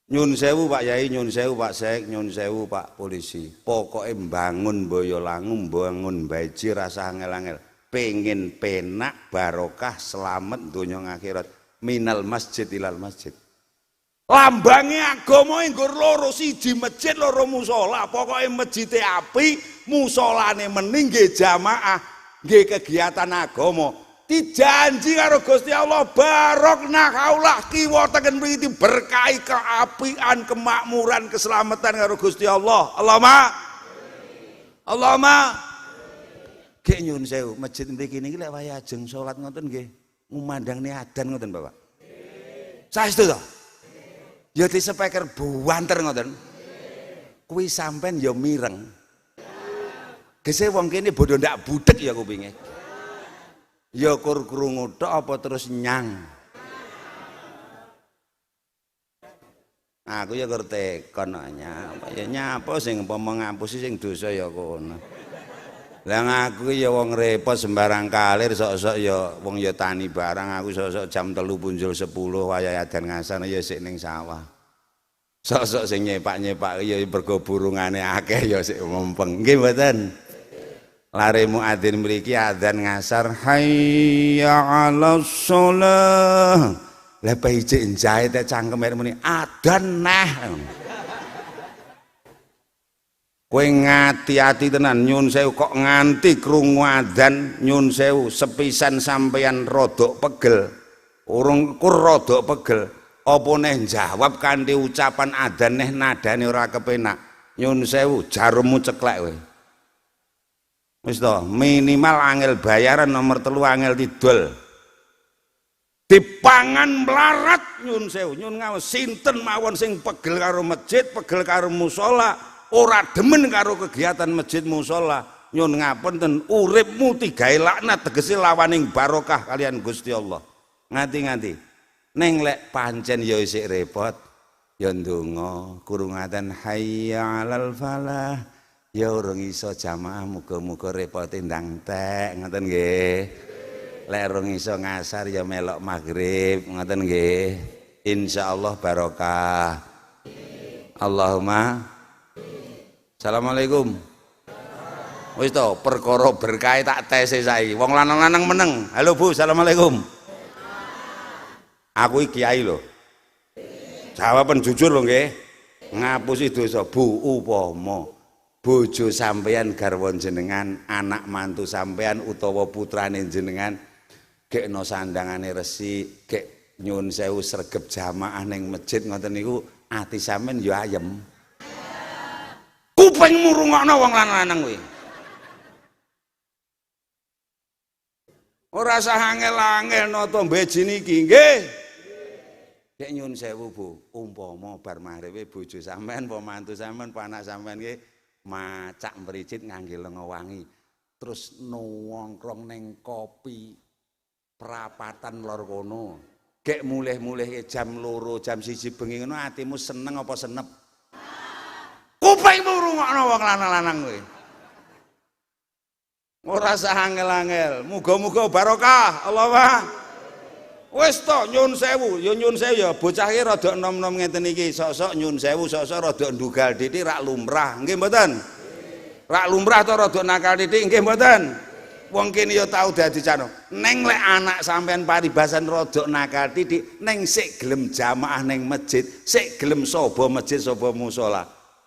Nyun sewu Pak Yai, nyun sewu Pak Sek, nyun sewu Pak Polisi. Pokoke mbangun Boyolangun, mbangun Beji rasa angel-angel. Pengen penak barokah selamat donya akhirat minal masjid ilal masjid. Lambange agama nggo loro, siji masjid loro musala. Pokoke masjide apik, musolane mening nggih jamaah, nggih kegiatan agama. Dijanji karo Gusti Allah barokah kaulah kiwa tengen mriki berkahi keapian, kemakmuran, keselamatan karo Gusti Allah. Allahumma Gek nyun sewu, masjid mriki niki lek wayah ajeng salat ngoten nggih, ngumandhangne adzan ngoten Bapak. Saestu to? Ya disepeker buanter ngoten. Kuwi sampean ya mireng. Gese wong kene bodho ndak budhek ya kupinge. Ya kur krungu tok apa terus nyang. Aku ya kur tekon nyapa. Ya nyapa sing umpama ngapusi sing dosa ya kono. Lah aku ya wong repot sembarang kalir sok-sok ya wong ya tani barang aku sok-sok jam 3 punjul 10 wayah adan ngasan ya sik ning sawah. Sok-sok sing nyepak-nyepak ya mergo burungane akeh ya sik mempeng. Nggih mboten. Lare muadzin mriki adzan ngasar hayya 'alas shalah. Lah pejik njait cangkeme muni adzan nah. Kowe ngati-ati tenan nyun sewu kok nganti krungu adzan nyun sewu sepisan sampeyan rodok pegel urung kur rodok pegel apa neh jawab kanthi ucapan adzan neh nadane ora kepenak nyun sewu jarummu ceklek kowe wis to minimal angel bayaran nomor 3 angel didol dipangan melarat nyun sewu nyun ngawas sinten mawon sing pegel karo masjid pegel karo musala ora demen karo kegiatan masjid musala nyun ngapunten uripmu digawe laknat tegese lawaning barokah kalian Gusti Allah. Nganti-nganti ning lek pancen ya isih repot ya ndonga kurungaten hayya 'alal falah ya urung iso jamaah muga-muga repote ndang tek ngoten nggih. Lek urung iso ngasar ya melok maghrib ngoten nggih. Insyaallah barokah. Allahumma Assalamualaikum. Wis to perkara berkah tak tese saiki. Wong lanang-lanang meneng. Halo Bu, assalamualaikum. Aku iki kiai lho. Jawaban jujur lho nggih. Ngapusi dosa Bu upama bojo sampeyan garwa jenengan, anak mantu sampeyan utawa putrane jenengan gekno sandangane resik, gek nyun sewu sregep jamaah ning masjid ngoten niku ati sampeyan ya ayem. Kupingmu rungokno wong lanang-lanang kuwi. Ora sah angel-angel nata Beji niki nggih. Dek nyun sewu Bu, umpama bar maghribe bojo sampean, pembantu sampean, anak sampean nggih macak mricit ngangge lenga wangi. Terus nongkrong ning kopi perapatan lor kono. Gek mulih-mulih jam 2, jam 1 bengi ngono atimu seneng apa senep? Kupingmu rungokno wong lanang-lanang kowe. Ora sah angel-angel, muga-muga barokah. Allahumma. Wis to nyun sewu, ya nyun sewu ya bocah iki rada enom-enom ngeten iki, sok-sok nyun sewu, sok-sok rada ndugal titik rak lumrah. Nggih mboten? Rak lumrah to rada nakal titik nggih mboten? Wong kene ya tau dadi cano. Neng lek anak sampean paribasan rada nakal titik, neng sik gelem jamaah ning masjid, sik gelem sapa masjid sapa musala.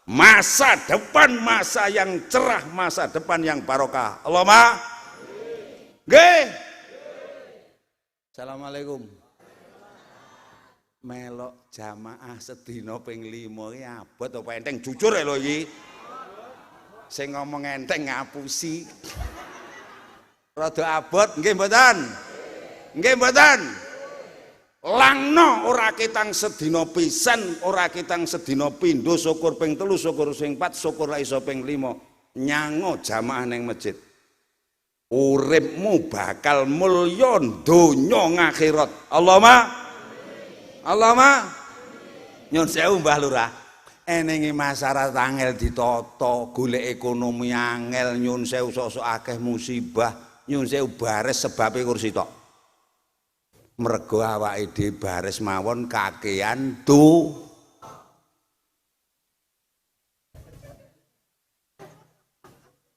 masa depan, masa yang cerah, masa depan yang barokah. Allahumma nggih. Assalamualaikum. Melok jamaah sedina ping 5 iki abot apa enteng jujur lho iki. Sing ngomong enteng ngapusi. Rada abot nggih mboten? Nggih mboten? Langno ora ketang sedina pisan, ora ketang sedina pindho, syukur ping 3, syukur sing 4, syukur ra iso ping 5. Nyango jamaah ning masjid. Uripmu bakal mulya donya ngakhirat. Allahumma nyun sewu Mbah Lurah. Enenge masyarakat angel ditata, golek ekonomi angel, nyun sewu sok-sok akeh musibah, nyun sewu bares sebabe kursi tok. Mergo awake dhewe bares mawon kakean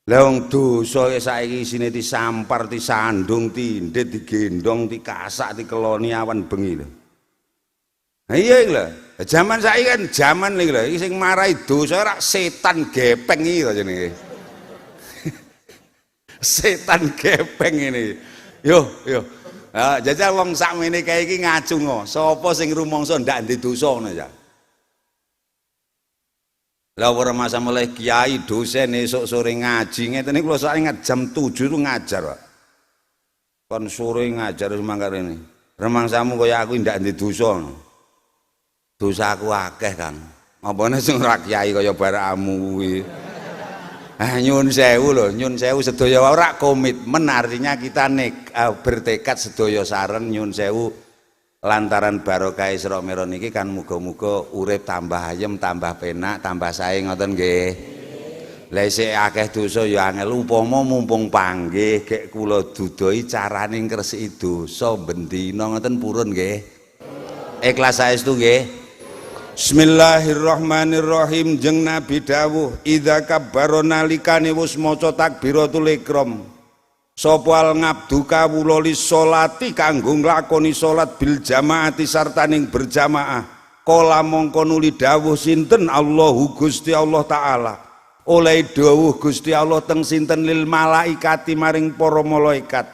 Lah wong dosa saiki isine disampar, disandung, tindhet, digendong, dikasak, dikeloni awan bengi lho. Iya iki lho. Zaman saiki kan zaman iki lho, iki sing marahi dosa ora setan gepeng iki to jenenge. Setan gepeng ini. Yo. Jajal wong sakmene kae iki ngacungo, sapa sing rumangsa ndak ndek dosa ngono ya. Lah ora masa mulai kiai dosen esuk sore ngaji ngeten iki kula sak ingat jam 7 itu ngajar, Pak. Kon sore ngajar mangkare ini. Remangsamu kaya aku ndak ndek dosa. Dosaku akeh, Kang. Apane sing ora kiai kaya baramu kuwi. Nyun sewu lho, nyun sewu sedaya ora komitmen, artinya kita bertekad sedaya sareng nyun sewu lantaran barokah Isra Mi'raj niki kan muga-muga urip tambah ayem, tambah penak, tambah sae ngoten nggih. Lah isih akeh dosa ya angel upama mumpung panggih gek kula dudohi carane ngresiki dosa bendina ngoten purun nggih. Ikhlas saestu nggih. Bismillahirrahmanirrahim. Jeung Nabi dawuh idza kabbara nalikane wis maca takbiratul ihram sapa al ngabdu kawula li sholati kanggo nglakoni salat bil jamaati sartaning berjamaah kala mongko nuli dawuh sinten Allahu Gusti Allah taala oleh dawuh Gusti Allah teng sinten lil malaikati maring para malaikat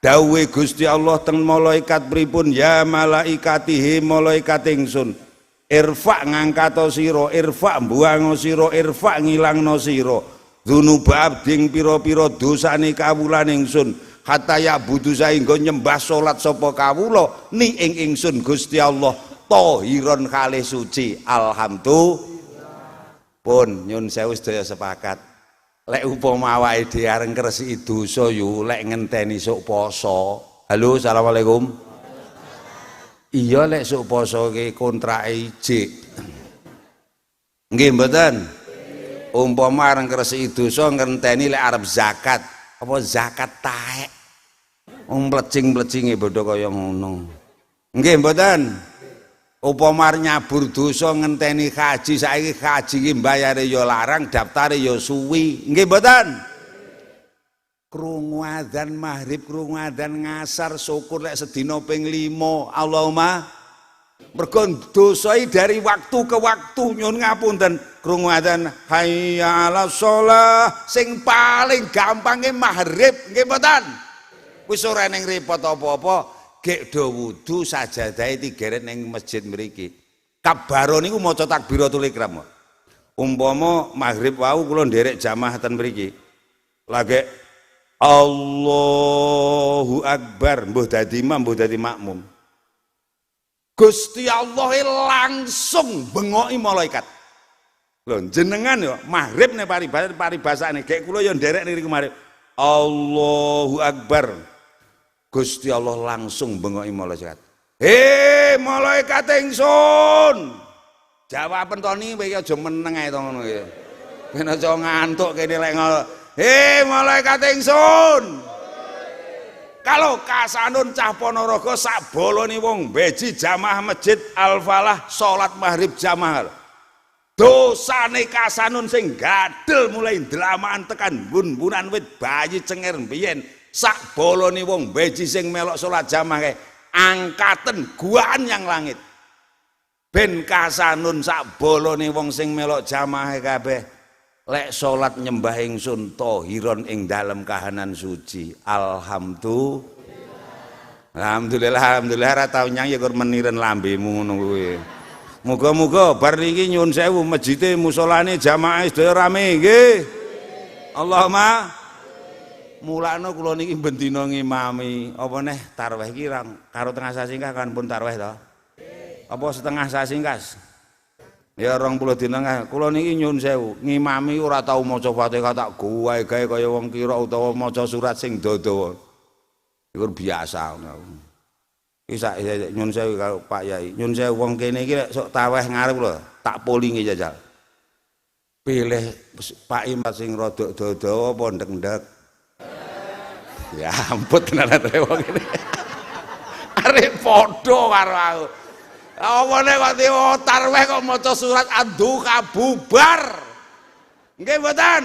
dawuhe Gusti Allah teng malaikat pripun ya malaikatihi malaikat ingsun irfa ngangkato sira irfa mbuang sira irfa ngilangno sira dzunuba abding pira-pira dosane kawula ingsun hatta ya budu saengga nyembah salat sapa kawula ni ing ingsun Gusti Allah tahiron kalih suci. Alhamdulillah. Pun nyun sewu sedaya sepakat lek upama awake dhewe areng ngresiki dosa yo lek ngenteni sok poso. Halo, assalamualaikum. Iya lek sok poso ki kontrake ijik. Nggih mboten? Umpama areng ngresiki dosa ngenteni lek arep zakat, apa zakat taek. Wong mlecing-mlecinge bodho kaya ngono. Nggih mboten? Upama nyabur dosa ngenteni haji, saiki haji ki mbayare ya larang, daftare ya suwi. Nggih mboten? Krungu adzan maghrib, krungu adzan ngasar, syukur lek sedina ping 5. Allahumma mergo dosa dari waktu ke waktu nyun ngapunten. Krungu adzan hayya 'alas shalah sing paling gampange maghrib nggih mboten. Wis ora ning repot apa-apa, gek do wudu sajadahe digeret ning masjid mriki. Kabaro niku maca takbiratul ihram. Umpama maghrib wau kula nderek jamaah ten mriki. Lagi Allahu Akbar, mbuh dadi imam, mbuh dadi makmum. Gusti Allah langsung bengoki malaikat. Lho jenengan ya maghrib nek paribasane gek kula ya nderek niku maghrib. Allahu Akbar. Gusti Allah langsung bengoki malaikat. Malaikat ingsun. Jawaben to niki kowe aja meneng ae to ngono ya. Ben aja ngantuk kene lek malaikat ingsun. Kalau kasanun cah Ponorogo sak bolone wong beji jamaah masjid Al-Falah salat maghrib jamaah. Dosane kasanun sing gadel mulai delamaan tekan bun-bunan wit bayi cenger mbiyen sak bolone wong beji sing melok salat jamaah angkaten guaan yang langit. ben kasanun sak bolone wong sing melok jamaah kabeh lek salat nyembah ingsun tahiron ing dalem kahanan suci. Alhamdulillah ra tau nyang ya kur meniren lambemu ngono kuwi. Muga-muga bar niki nyuwun sewu masjide musolane jamaah sedaya rame nggih. Allahumma mulakno kula niki bendina ngimami apa neh tarawih ki karo tengah sasi kan pun tarawih to. Apa setengah sasi kas? Ya 20 dina kula niki nyuwun sewu ngimami ora tau maca Fatihah tak gawe kaya wong kira utawa maca surat sing dawa. Iku biasa ngono. Isa nyun sewu karo Pak Yai. Nyun sewu wong kene iki lek sok taweh ngarep lho, tak polingi jajal. Pilih Pak Imam sing rada dawa apa ndek-ndek. Ya ampun tenan wong kene. Arep padha karo aku. Apa nek kok tarweh kok maca surat Ad-Duha bubar. Nggih mboten?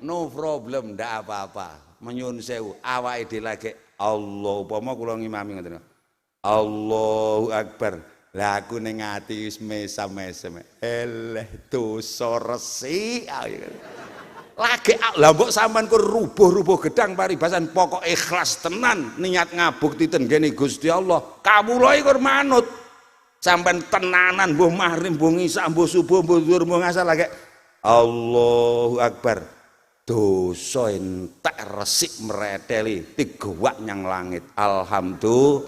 No problem, ndak apa-apa. Menyun sewu awake dhewe lagi Allah upama kula ngimami ngoten. Allahu Akbar. Lah aku ning ati wis mesam-mesem. Eleh dosa resik. Lagi lah mbok sampean ku rubuh-rubuh gedang paribasan pokok ikhlas tenan niat ngabuktiten gene Gusti Allah. Kawula iku manut. Sampean tenanan mbuh maghrib, mbuh isya, mbuh subuh, mbuh zuhur, mbuh ngasar lagi Allahu Akbar. Dosa entek resik mereteli tigewak nyang langit. Alhamdulillah.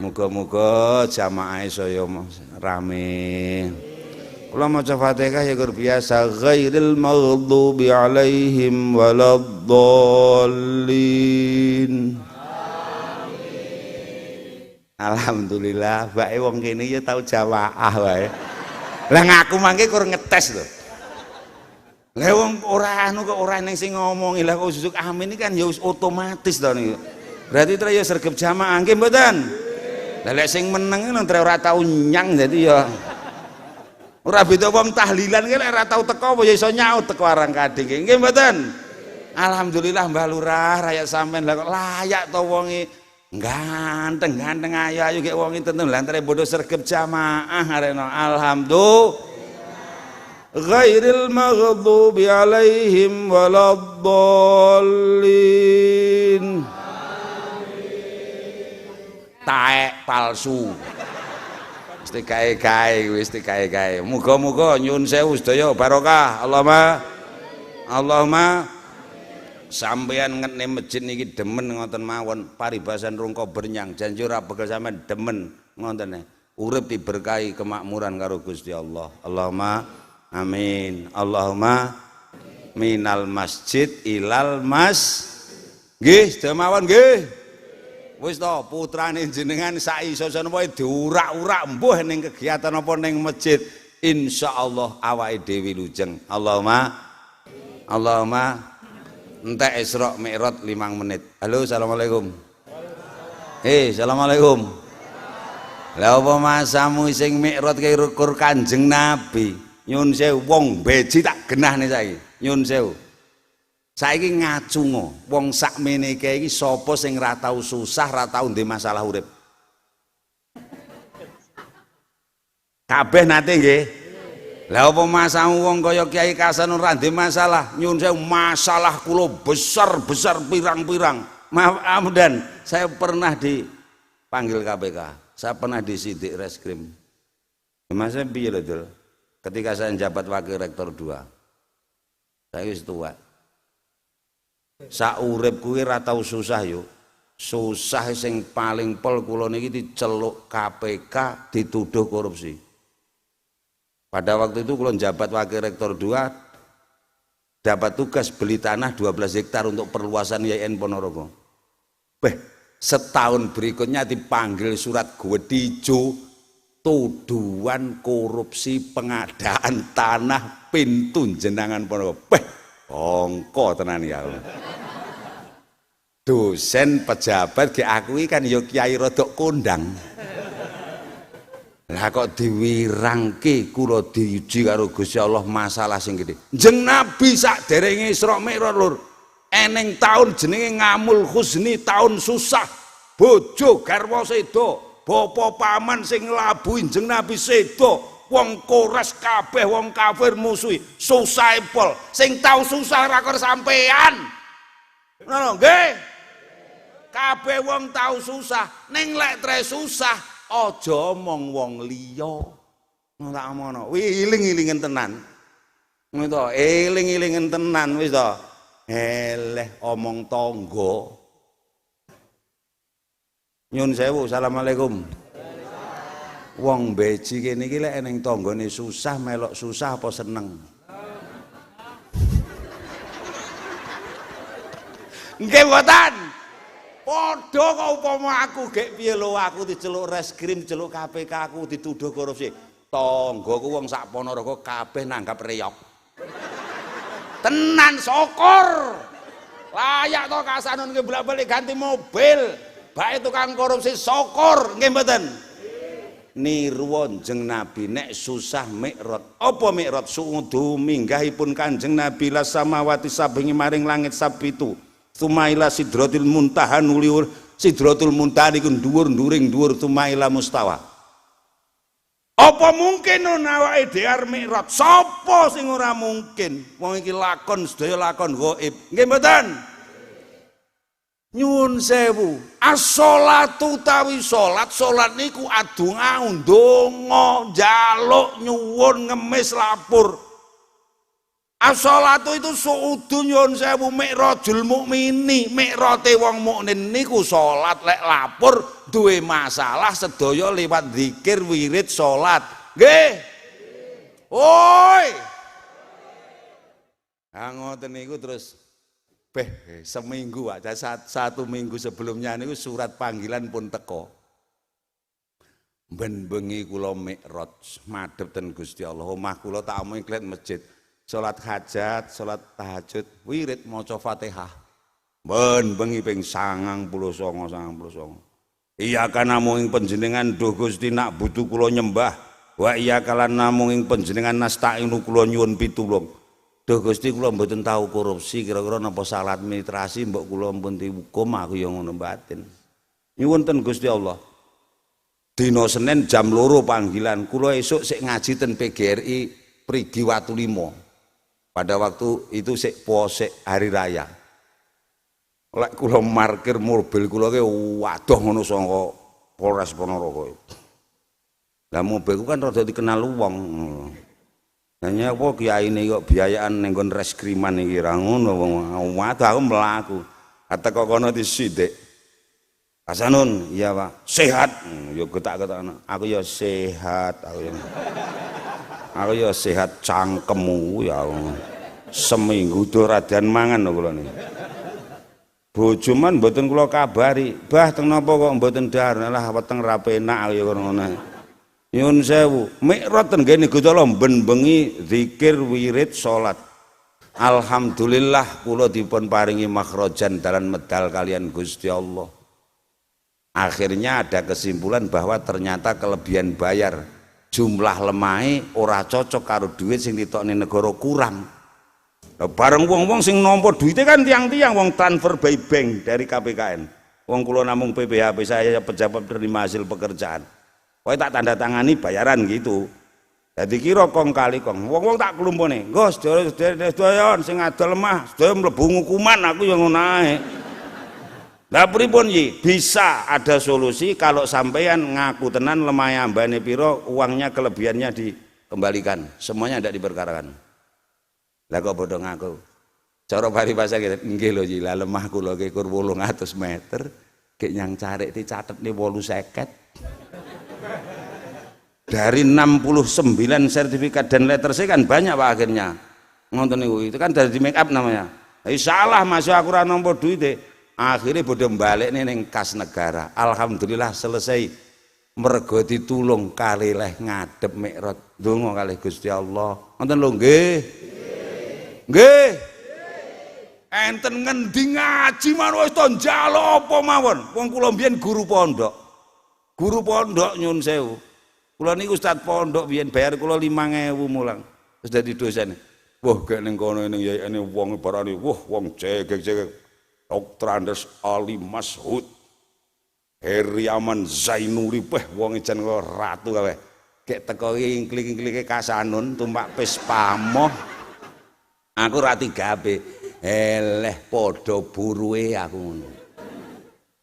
Muga-muga jamaah saya rame. Kula maca Fatihah ya gur biasa ghairil maghdubi alaihim waladdallin. Alhamdulillah, bae wong kene ya tau jamaah wae. Lah ngaku mangke kur ngetes lho. Lah wong ora anu kok ora ning sing ngomongi lah kok susuk amin iki kan ya wis otomatis to niku. Berarti tra ya sregep jamaah nggih mboten? Lah lek sing meneng nang tra ora tau nyang dadi ya ora beda wong tahlilan ki lek ora tau teko apa ya iso nyaut teko arang kadhing nggih mboten? Alhamdulillah Mbah Lurah rakyat sampean lah kok layak to wonge ganteng-ganteng ayu-ayu kek wong tentu lah tra bodo sregep jamaah areno alhamdulillah. Ghairil maghdubi alaihim waladdallin. Taek palsu. Mesti gae-gae wis gae-gae. Muga-muga nyuwun sewu sedaya barokah. Allahumma sampeyan ngetne masjid niki demen ngoten mawon paribasan rungka bernyang janji ora bakal sampean demen ngoten urip diberkahi kemakmuran karo Gusti Allah. Allahumma amin. Allahumma minal masjid ilal nggih sedaya mawon nggih. Wis to putrane jenengan sak iso-iso wae diurak-urak mbuh ning kegiatan apa ning masjid insyaallah awake dhewe lujeng. Allahumma entek Isra Mi'raj 5 menit. Halo assalamualaikum. Assalamualaikum. Lah apa masamu sing Mi'raj kaya ukur Kanjeng Nabi. Nyun sewu wong beji tak genahne saiki. Nyun sewu. Saiki ngacungo wong sakmene iki sapa sing ra tau susah, ra tau ndek masalah urip. Kabeh nate nggih. Lah apa masamu wong kaya Kiai Kasan ora ndek masalah? Nyun sewu masalah kula besar-besar pirang-pirang. Maaf dan saya pernah dipanggil KPK. Saya pernah disidik reskrim. Masa piye lho, Dul? Ketika saya menjabat wakil rektor 2. Saya wis tua. Sak urip kuwi ra tau susah yo. Susah sing paling pol kula niki diceluk KPK dituduh korupsi. Pada waktu itu kula menjabat wakil rektor 2 dapat tugas beli tanah 12 hektar untuk perluasan YN Ponorogo. Setahun berikutnya dipanggil surat Gwedijo tuduhan korupsi pengadaan tanah pintu jenangan Ponorogo. Bongko tenan ya. Dosen pejabat diakui kan ya kiai rodok kondang. Lah kok diwirangke kula diuji karo Gusti Allah masalah sing gede. Jeneng Nabi sak derenge Isra Mi'raj lur. Eneng taun jenenge Ngamul Husni, taun susah. Bojo garwa sedo bapa paman sing nglabuhi Kanjeng Nabi sedo, wong Quraisy kabeh wong kafir musuhi, susah pol. Sing tau susah ra kok sampean. Ngono nggih. Kabeh wong tau susah, ning lek tre susah aja omong wong liya. Ngono tak omono. Iling-ilingen tenan. Ngono to, eling-ilingen tenan wis to. Eleh omong tangga. Nyun sewu, assalamualaikum. Wong beji kene iki lek ning tanggane susah melok susah apa seneng? Nggih mboten. Padha kok upama aku gek piye lho aku diceluk reskrim, diceluk KPK, aku dituduh korupsi. Tanggaku wong sak Ponorogo kabeh nanggap reyok. Tenan syukur. Layak to kasanon ke bolak-balik ganti mobil. Bae tukang korupsi syukur nggih mboten. Niru Kanjeng Nabi nek susah mikrot. Apa mikrot? Suudu minggahipun Kanjeng Nabi la samawati sabingi maring langit sabitu. Tumaila sidratul muntaha nuliur sidratul muntaha niku dhuwur-dhuring dhuwur tumaila mustawa. Apa mungkin awake dhewe arep mikrot? Sapa sing ora mungkin? Wong iki lakon sedaya lakon gaib. Nggih mboten? Nyuwun sewu, as-sholatu tawi salat niku adonga ndonga njaluk nyuwun ngemis lapur. As-sholatu itu suudu nyuwun sewu mikrajul mukmini, mikrate wong mukmin niku salat lek lapur duwe masalah sedaya liwat zikir wirid salat. Nggih. Oi. Ha ngoten niku terus seminggu aja satu minggu sebelumnya niku surat panggilan pun teko. Ben bengi kula mikraj madhep ten Gusti Allah. Omah kula tak omongi klet masjid. Salat hajat, salat tahajud, wirid maca Fatihah. Ben bengi ping 99. Iya kana namung panjenengan duh Gusti nak butuh kula nyembah. Wa iya kalan namung panjenengan nasta'inu kula nyuwun pitulung. Duh Gusti kula mboten tahu korupsi, kira-kira napa salat administrasi mbok kula pun dihukum aku ya ngono batin. Nyuwun ten Gusti Allah. Dina Senin jam 2 panggilan, kula esuk sik ngaji ten PGRI Prigi Watu Limo. Pada waktu itu sik posek hari raya. Lek kula markir mobil kula ke waduh ngono saka Polres Ponorogo. Lah mobilku kan rada dikenal wong. Hanya apa kiai ini kok biayaan nenggon reskriman iki ra ngono wong aku mlaku. Kata kok kono disidik. Hasanun, iya Pak. Sehat. Yo getak-getak. Aku ya sehat, aku ya sehat cangkemmu ya. Seminggu do radian mangan kula niki. Bojoman mboten kula kabari. Bah teng napa kok mboten dahar lah weteng ra penak ya ngono. Nyuwun sewu, mikrot ten ngene Gusti Allah ben bengi zikir wirid salat. Alhamdulillah kula dipun paringi makhrajan dalan medal kalian Gusti Allah. Akhirnya ada kesimpulan bahwa ternyata kelebihan bayar jumlah lemahe ora cocok karo duit sing ditokne negara kurang. Bareng wong-wong sing nampa duite kan tiang-tiang wong transfer by bank dari KPKN. Wong kula namung PPHP saya pejabat penerima hasil pekerjaan. Kowe tak tanda tangani bayaran gitu. Jadi kira kong kali kong. Wong-wong tak klumpune. Nggo sedaya sing adol lemah, sedaya mlebu hukuman aku yang ngono ae. Lah pripun iki? Bisa ada solusi kalau sampean ngaku tenan lemah ambane piro, uangnya kelebihannya dikembalikan. Semuanya tidak diperkarakan. Lah kok bodoh ngaku. Cara paribasa gitu. Nggih lho iki lah lemah kula ki kur 800 meter. Gek nyang carik dicatetne 850. Dari 69 sertifikat dan letter C kan banyak Pak akhirnya. Ngonten niku itu kan dari make up namanya. Salah masuk aku ora nampa duite. Akhirnya bodoh balik ning kas negara. Alhamdulillah selesai. Mergo ditulung kali leh ngadep mikrot. Ndonga kalih Gusti Allah. Ngonten lho nggih. Nggih. Enten ngendi ngaji mawon wis to njaluk apa mawon. Wong kula mbiyen guru pondok. Guru pondok nyun sewu. Kula niku ustaz pondok biyen bayar kula 5.000 mulang. Terus dadi dosen. Wah gek ning kono ning yayane wong barani, wah wong cegek-cegek. Dr. Andes Ali Mas'ud. Heriaman Zainuri wong jan karo ratu kabeh. Gek teko iki ingklik-inklike kasanun tumpak Pespamoh. Aku ra tigape. Eleh padha buruhe aku ngono.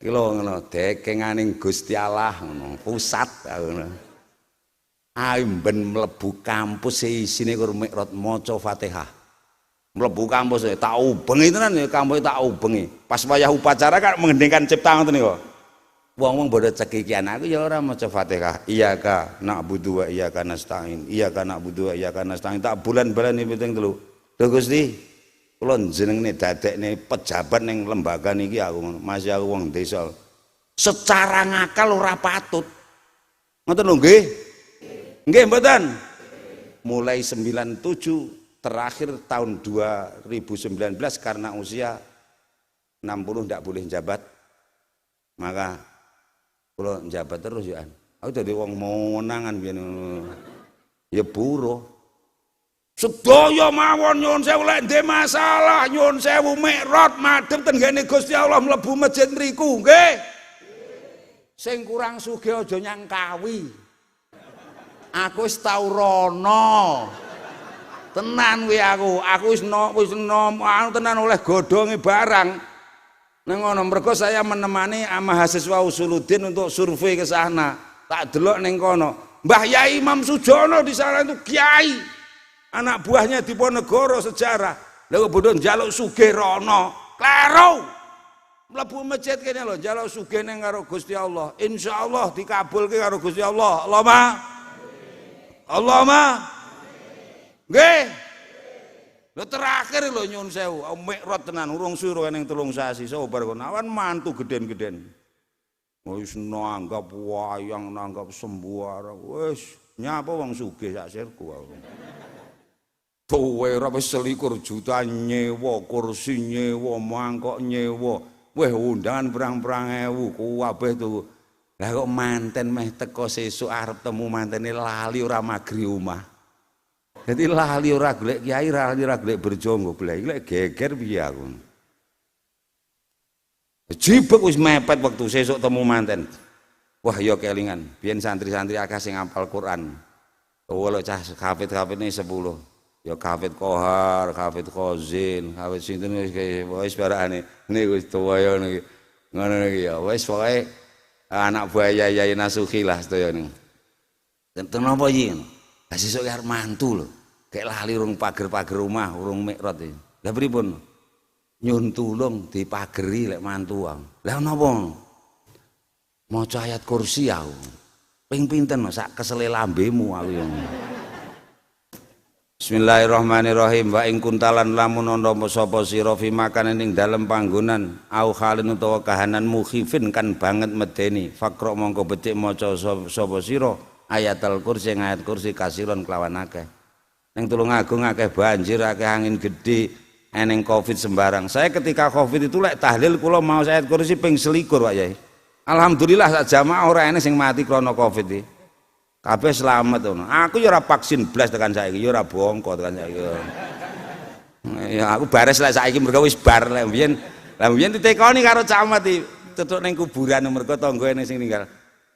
Ki lho ngono, dekenganing Gusti Allah ngono, pusat aku ngono. Ayo ben mlebu kampus isine kur mikrot maca Fatihah. Mlebu kampus tak ubengi tenan ya kampus tak ubengi. Pas wayah upacara kan menghendingkan cipta ngoten niku. Wong-wong bodo cekikian aku ya ora maca Fatihah. Iyyaka na'budu wa iyyaka nasta'in. Iyyaka na'budu wa iyyaka nasta'in. Tak bulan-bulan ping 3. Lho Gusti, kula jenenge dadekne pejabat ning lembaga niki aku ngono. Masih aku wong desa. Secara ngakal ora patut. Ngoten lho nggih. Nggih mboten. Mulai 97 terakhir tahun 2019 karena usia 60 ndak boleh jabat. Maka kula njabat terus ya. Aku dadi wong monangan biyen. Ya buruh. Sedaya mawon nyuwun sewu lek ndek masalah nyuwun sewu mikrot madhep tenggene Gusti Allah mlebu masjid mriku nggih. Sing kurang sugih aja nyang kawi. Aku wis tau rono. Tenan kuwi aku wis anu tenan oleh godhonge barang. Nang ngono mergo saya menemani mahasiswa Usuluddin untuk survei ke sana. Tak delok ning kono. Mbah Yai Imam Sujono di sana itu kiai. Anak buahnya Diponegoro sejarah. Lha bodho njaluk sugih rono. Kleru. Mlebu masjid kene lho njaluk sugih ning karo Gusti Allah. Insyaallah dikabulke karo Gusti Allah. Allahumma. Nggih. Lho terakhir lho nyun sewu, mikrot tenan urung suruh ning 3 sasi sabar kon awan mantu gedhen-gedhen. Wis nanggap wayang, nanggap sembuara, wis nyapa wong sugih sak sirku aku. Tuwe ora wis 21 juta nyewa kursi, nyewa mangkok, nyewa. Weh undangan perang-perang ewu kabeh tuh. Lah kok manten meh teko sesuk arep temu mantene lali ora magri omah. Jadi lali ora golek kiai, lali ora golek berjonggo blek lek geger piye aku. Jibek wis mepet waktu sesuk temu manten. Wah ya kelingan, biyen santri-santri akeh sing hafal Quran. Wolo cah hafid-hafidne 10. Ya hafid Kohar, hafid Khazin, hafid sinten wis barakane. Niku wis tuwa ya niki. Ngono niki ya wis pokoke anak buah Yai Nasuhi lah sedaya niku. Tenten napa iki? Lah sesuk arep mantu lho. Kayak lali urung pager-pager rumah, urung mikrot iki. Lah pripun? Nyun tulung dipageri lek mantu aku. Lah napa? Maca ayat kursi aku. Ping pinten sak kesele lambemu aku yo. Bismillahirrahmanirrahim. Wa ing kuntalan lamun ana sapa sira fi makanan ing dalem panggonan au halin utawa kahanan mukhifin kan banget medeni. Fakra mongko becik maca sapa sira ayatul kursi ayat kursi kasiron kelawan akeh. Ning Tulungagung akeh banjir, akeh angin gede, eneng Covid sembarang. Saya ketika Covid itu lek tahlil kula mau ayat kursi ping 21 Pak Yai. Alhamdulillah sak jamaah ora enek sing mati krana Covid iki. Kabeh selamat ngono. Aku ya ora vaksin blas tekan saiki, ya ora bongko tekan saiki. Ya aku bares lek saiki mergo wis bar lek mbiyen. Lah mbiyen ditekoni karo camat iki, tutuk ning kuburan mergo tanggane sing ninggal.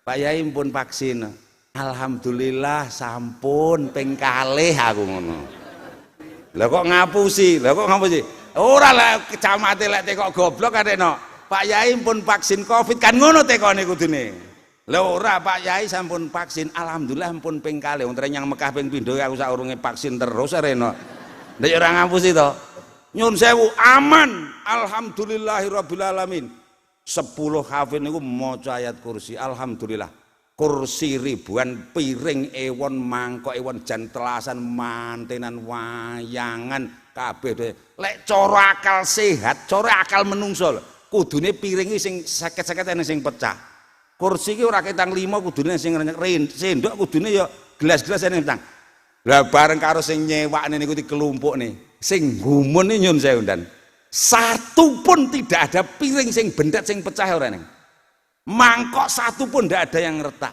Pak Yai pun vaksin. Alhamdulillah sampun ping kalih aku ngono. Lah kok ngapusi? Ora lah kecamate lek tekok goblok kadekno. Pak Yai pun vaksin Covid kan ngono tekone kudune. Lah ora Pak Yai sampun vaksin alhamdulillah pun ping kalih. Wong yang Mekah ping pindho aku saurunge vaksin terus reno. Nek ora ngapusi to. Nyun sewu aman alhamdulillahirabbil alamin. 10 hafid niku maca ayat kursi alhamdulillah. Kursi ribuan, piring ewon, mangkok ewon, jan telasan, mantenan, wayangan, kabeh. Lek cara akal sehat, cara akal menungso, kudune piring sing seket-seket sing pecah. Kursi iki ora ketang 5 kudune sing renyek, sendok kudune ya gelas-gelas sing petang. Lah bareng karo sing nyewakne niku dikelumpukne, sing gumun iki nyun sewu dan satu pun tidak ada piring sing bendet sing pecah ora ning. Mangkok satu pun tidak ada yang retak,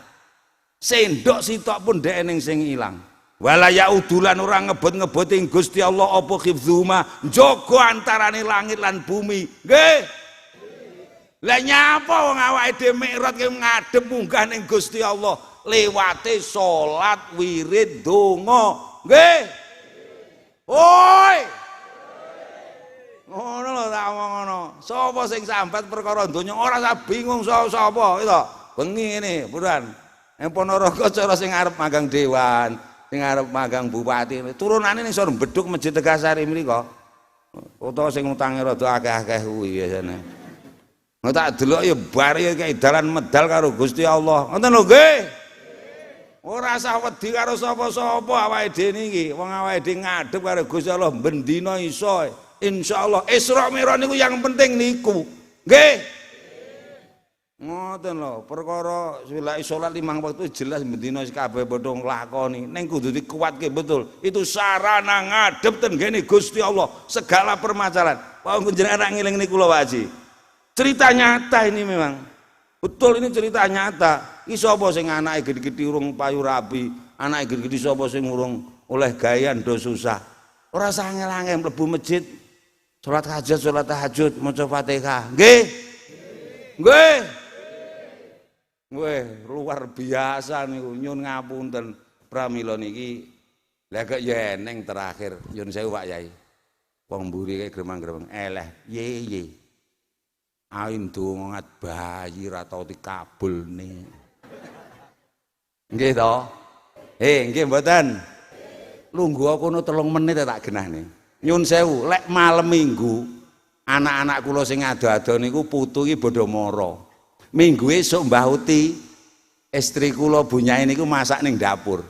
sendok sitok pun tidak ada yang hilang. Walaya udulan orang ngebut-ngebutin Gusti Allah apa khifzuma jogo antarane langit lan bumi. Nggih. Lah nyapa wong awake dhewe mikrot ki ngadep munggah ning Gusti Allah liwate salat wirid donga nggih oi ngono lho tak omong ngono sapa sing sambat perkara donya ora usah bingung sapa itu bengi ngene buruan ning Ponorogo cara sing arep magang dewan sing arep magang bupati turunane ning sor beduk Masjid Tegasari mriko utawa sing utange rada akeh-akeh kuwi biasane nek tak delok ya bar ya kayak dalan medal karo Gusti Allah ngoten lho nggih ora usah wedi karo sapa-sapa awake dhewe niki wong awake dhewe ngadep karo Gusti Allah bendina iso insyaallah Isra Mi'raj niku yang penting niku nggih ngoten lho perkara salat 5 waktu jelas bendina kabeh padha nglakoni ning kudu dikuatke betul itu sarana ngadep ten ngene Gusti Allah segala permasalahan wong jenengan rak ngeling niku lho Pak Haji cerita nyata ini memang betul ini cerita nyata iki sapa sing anake gede-gede urung payu rabi anake gede-gede sapa sing urung oleh gayan do susah ora usah angel-angel mlebu masjid salat hajat salat tahajud maca Fatihah nggih nggih weh luar biasa niku nyun ngapunten pramila niki lha kok ya eneng terakhir nyun sewu Pak Yai wong mburi kae gremang-gremeng eleh ye ain donga ngat bayi ra tau dikabulne nggih to nggih mboten lungguh kono 3 menit tak genahne nyun sewu lek malam minggu anak-anak kula sing ado-ado niku putu iki bodho mara minggu esuk Mbah Uti istri kula bunyae niku masak ning dapur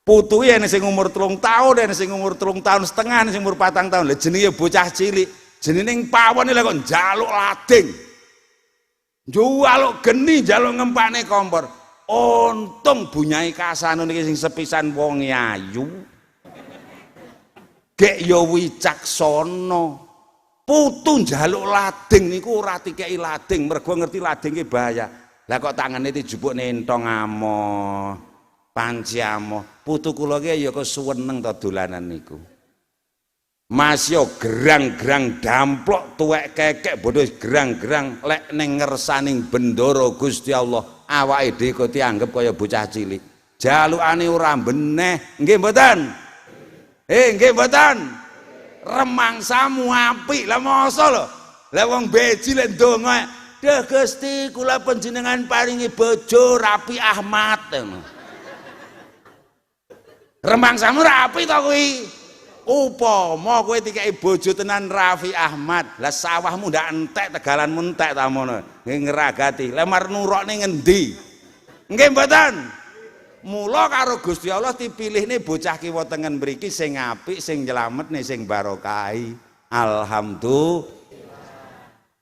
putu iki ana sing umur 3 tahun ana sing umur 3 tahun setengah ana sing umur 4 tahun lha jenenge bocah cilik jenenge pawon lha kok njaluk lading njaluk geni njaluk ngempane kompor untung bunyae kasano niki sing sepisan wong ayu gek ya wicaksana putu njaluk lading niku ora dikeki lading mergo ngerti lading ki bahaya lah kok tangane dijupuk nentong amoh panci amoh putu kula ki ya kesuweneng to dolanan niku Mas yo gerang-gerang damplok tuwek kekek bodho gerang-gerang lek ning ngersaning bendara Gusti Allah awake dhewe kok dianggep kaya bocah cilik jalukane ora beneh nggih mboten nggih mboten remangsamu apik lah masa lho lah wong beji lek ndonga Duh Gusti kula panjenengan paringi bojo Rapi Ahmad remangsamu rapi to kuwi upama kowe dikeki bojo tenan Rafi Ahmad lah sawahmu ndak entek tegalanmu entek ta mono ngragati lah mar nurokne ngendi nggih mboten mula karo Gusti Allah dipilihne bocah kiwa tengen mriki sing apik sing nyelametne sing barokahi alhamdulillah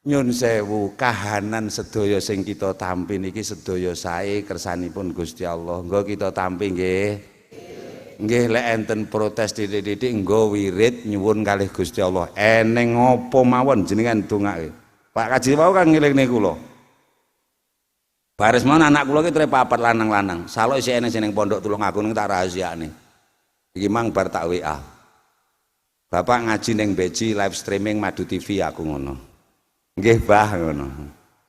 nyun sewu kahanan sedaya sing kita tampi niki sedaya sae kersanipun Gusti Allah nggo kita tampi nggih nggih lek enten protes titik-titik nggo wirid nyuwun kalih Gusti Allah eneng apa mawon jenengan dongake Pak Kaji wau kan ngelingne kula baris mon anak kula ki tre 4 lanang-lanang salok isih eneng sing pondok Tulungagung tak rahasiane iki mang bar tak WA Bapak ngaji ning Beji live streaming Madu TV aku ngono nggih Bah ngono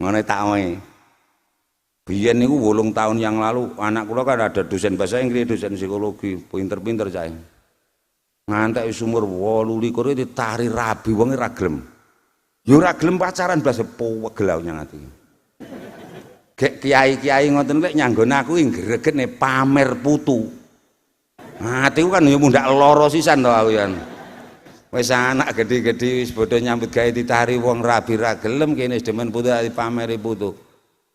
ngene tak oe biyen niku 8 tahun yang lalu anak kula kan ada dosen bahasa Inggris, dosen psikologi, pinter-pinter cae. Ngantek wis umur 28 ditari rabi wong ora gelem. Ya ora gelem pacaran blas pewegel aku nyangati. Gek kiai-kiai ngoten lek nyanggone aku ngregene pamer putu. Atiku kan ya mundak lara sisan to aku ya. Wis anak gede-gede wis bodho nyambut gawe ditari wong rabi ra gelem kene demen putu dipameri putu.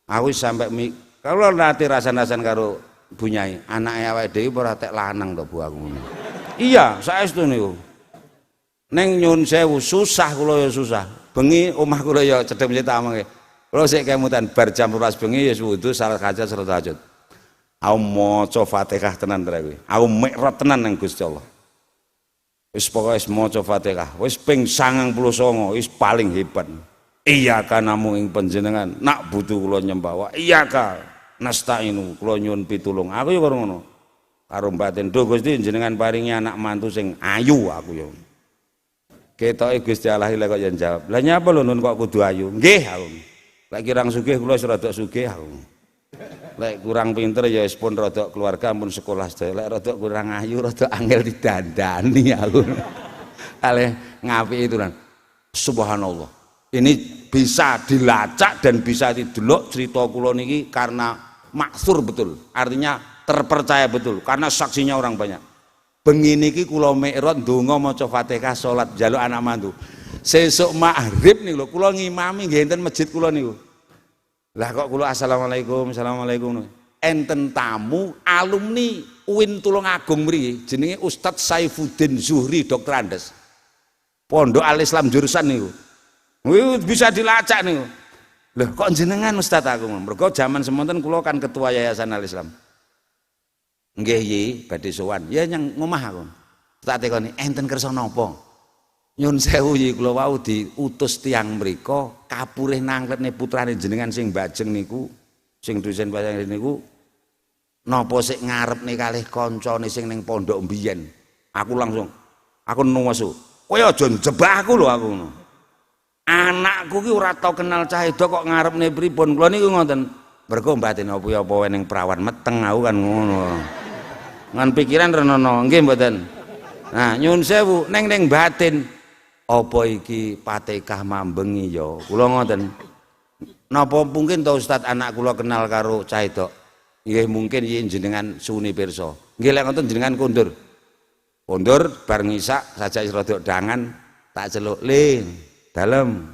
Aku sampai kalau nanti rasan-rasan karo bunyai anaknya awake dhewe ora tek lanang to Bu aku. Iya, saestu niku. Ning nyun sewu susah kula ya susah. Bengi omah kula ya cedhek mesti tak omongke. Kula sik kemutan bar jam 12 bengi ya wudu salat hajat salat tahajud. Aku maca Fatihah tenan ta kuwi. Aku mikrot tenan nang Gusti Allah. Wis pokoke wis maca Fatihah, wis ping 99 wis paling hebat. Iya ka namung ing panjenengan nak butuh kula nyembah wa iya ka nasta'inu kula nyuwun pitulung aku ya karo ngono karo batin duh Gusti jenengan paringi anak mantu sing ayu aku ya ketoke Gusti Allah lek kok yen jawab lah nyapa lho nun kok kudu ayu nggih aku Lek kirang sugih kula wis rada sugih aku. Lek kurang pinter ya wis pun rada keluarga pun sekolah sedaya. Lek rada kurang ayu rada angel didandani aku. Kalih ngapiki itu kan. Subhanallah. Ini bisa dilacak dan bisa didelok cerita kula niki karena maksur betul. Artinya terpercaya betul karena saksinya orang banyak. Bengi niki kula mi'raj ndonga maca Fatihah salat njaluk anak mantu. Sesuk maghrib niku lho kula ngimami nggih enten masjid kula niku. Lah kok kula assalamualaikum enten tamu alumni UIN Tulungagung mriki jenenge Ustadz Saifuddin Zuhri Dr. Andes. Pondok Al-Islam jurusan niku. Niku bisa dilacak niku. Loh kok jenengan Ustadz aku? Mergo jaman semonten kula kan ketua Yayasan Al-Islam. Nggih yi badhe sowan. Ya nyang ngomah aku. Tak tekoni enten kersa napa? Nyun sewu yi kula wau diutus tiyang mriko kapurih nangkletne putrane jenengan sing bajeng niku sing dosen pasang niku napa sik ngarepne kalih kancane sing ning pondok mbiyen. Aku langsung aku nuwesu. Kowe aja njebak aku lho aku ngono. Anakku ki ora tau kenal cah edo kok ngarepne pripun. Kula niku ngoten. Mergo mbaten apa-apa ning prawan meteng aku kan ngono. Ngan pikiran renono nggih mboten. Nah nyun sewu ning batin apa iki Patekah mambengi ya kula ngoten. Napa mungkin to Ustaz anak kula kenal karo cah edok? Nggih mungkin yen jenengan suni pirsa. Nggih lek ngoten jenengan kondur. Kondur bar ngisak sajak rada dangan tak celuk le dalem.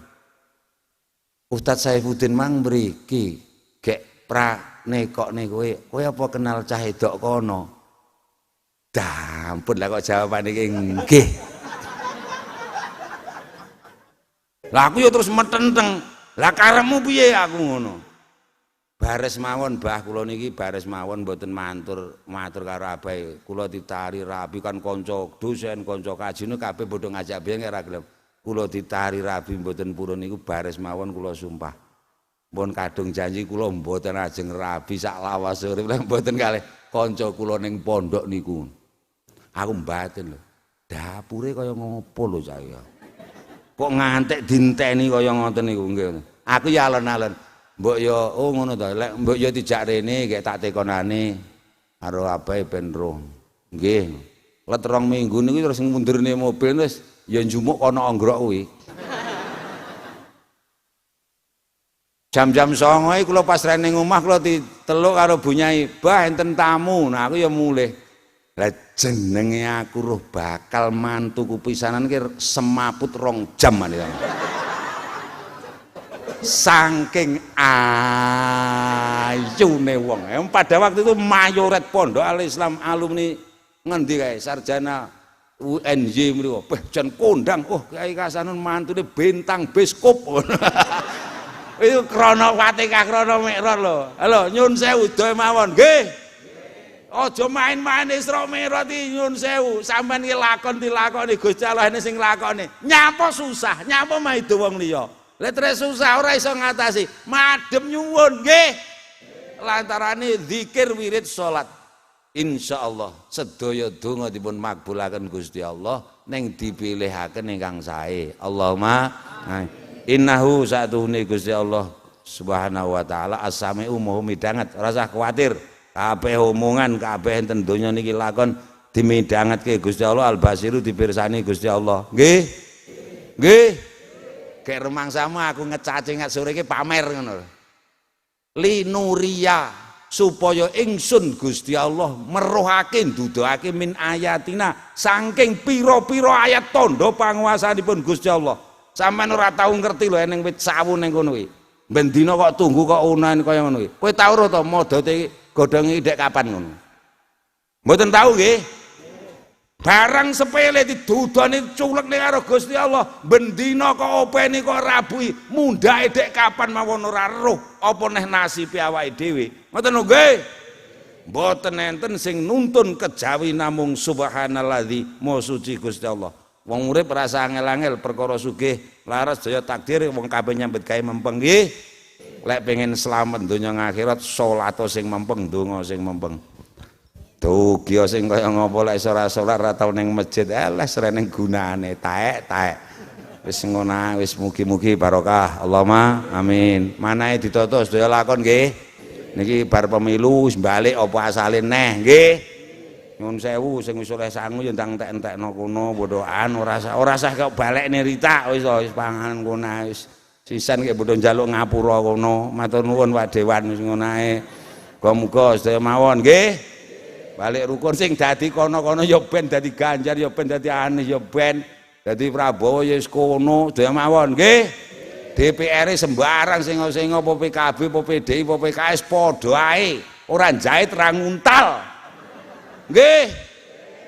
Ustaz Saifuddin mang mriki gek pranekokne kowe apa kenal cah edok kono? Dampun lah kok jawabane iki nggih. Lah aku ya terus metenteng. Lah karepmu piye aku ngono. Bares mawon Mbah kula niki bares mawon mboten matur karo abahe. Kula ditari rabi kan kanca dosen, kanca kajine kabeh padha ngajak biyen ora gelem. Kula ditari rabi mboten purun niku bares mawon kula sumpah. Pun kadung janji kula mboten ajeng rabi sak lawas urip lan mboten kalih kanca kula ning pondok niku. Aku mbaten lho. Dapure kaya ngopo lho saya. Kok ngantek dinteni kaya ngoten niku nggih. Aku ya alon-alon. Mbok yo oh ngono to. Lek mbok yo dijak rene gek tak tekonane karo abahe ben roh. Nggih. Let 2 minggu niku terus mundurne mobil wis ya njumuk ana anggrok kuwi. Jam-jam 09.00 kula pas rene omah kula diteluk karo bunyai, "Bah enten tamu." Nah aku ya mulih. Lah jenenge aku roh bakal mantuku pisanan ki semaput 2 jam maneh. Saking ayune wong. Pada waktu itu mayoret pondok Al-Islam alumni ngendi kae sarjana UNY mriku. Beh jan kondang, oh Kyai Kasanun mantune bintang biskop. Itu krana Fatihah krana mikrot lho. Halo nyun sewu doe mawon. Nggih. Aja main-main Isra Mi'raj iki nyun sewu. Sampeyan iki dilakoni Gusti Allah ini sing lakoni. Nyapa susah, nyapa maido wong liya. Lek susah ora iso ngatasi. Madhem nyuwun nggih. Lantarane zikir wirid salat. Insyaallah sedaya donga dipun makbulaken Gusti Allah ning dipilihaken ingkang sae. Allahumma innahu sa'tuhune Gusti Allah Subhanahu wa taala as-sami'u maha midanget. Ora usah kuwatir. Kabeh omongan kabeh enten donya niki lakon dimidhangetke Gusti Allah, al-basiru dipirsani Gusti Allah. Nggih. Nggih. Kayak remangsamu aku ngecacingat sore iki pamer ngono. Linuria supaya ingsun Gusti Allah meruhake nduduhake min ayatina saking pira-pira ayat tandha panguwasanipun Gusti Allah. Sampeyan ora tau ngerti lho ning wit sawu ning kono kuwi. Ben dina kok tunggu kok unahan kaya ngono kuwi. Kowe tau ora to modote godhonge dek kapan ngono? Mboten tahu nggih. Barang sepele didudoni culek ning karo Gusti Allah, bendina kok openi kok rabui, mundhake dek kapan mawon ora roh apa neh nasibe awake dhewe. Ngoten lho nggih. Mboten enten sing nuntun kejawi namung subhanalladzi maha suci Gusti Allah. Wong urip rasa angel-angel perkara sugih laras daya takdir wong kabeh nyambet gawe mempeng nggih. Lek pengen selamat donya akhirat salat sing mempeng, donga sing mempeng. Dugi sing kaya ngopo lek ora salat ora tau ning masjid, les ning gunane taek-taek. Wis ngono wis mugi-mugi barokah. Allahumma amin. Manahe ditata sedaya lakon nggih. Niki bar pemilu wis balik apa asale neh nggih. Nyuwun sewu sing wis oleh sangu ya ndang entek-entekno kono bodohan ora usah kok balekne Rita wis panganan kono wis. Sisan ki bodho njaluk ngapura kono. Matur nuwun Pak Dewan wis ngono ae. Muga-muga sedaya mawon nggih. Balik rukun sing dadi kono-kono ya ben dadi Ganjar ya ben dadi Anies ya ben dadi Prabowo ya wis kono sedaya mawon nggih. DPR sembarang sing apa PKB apa PDI apa PKS padha ae ora jahit ra nguntal nggih.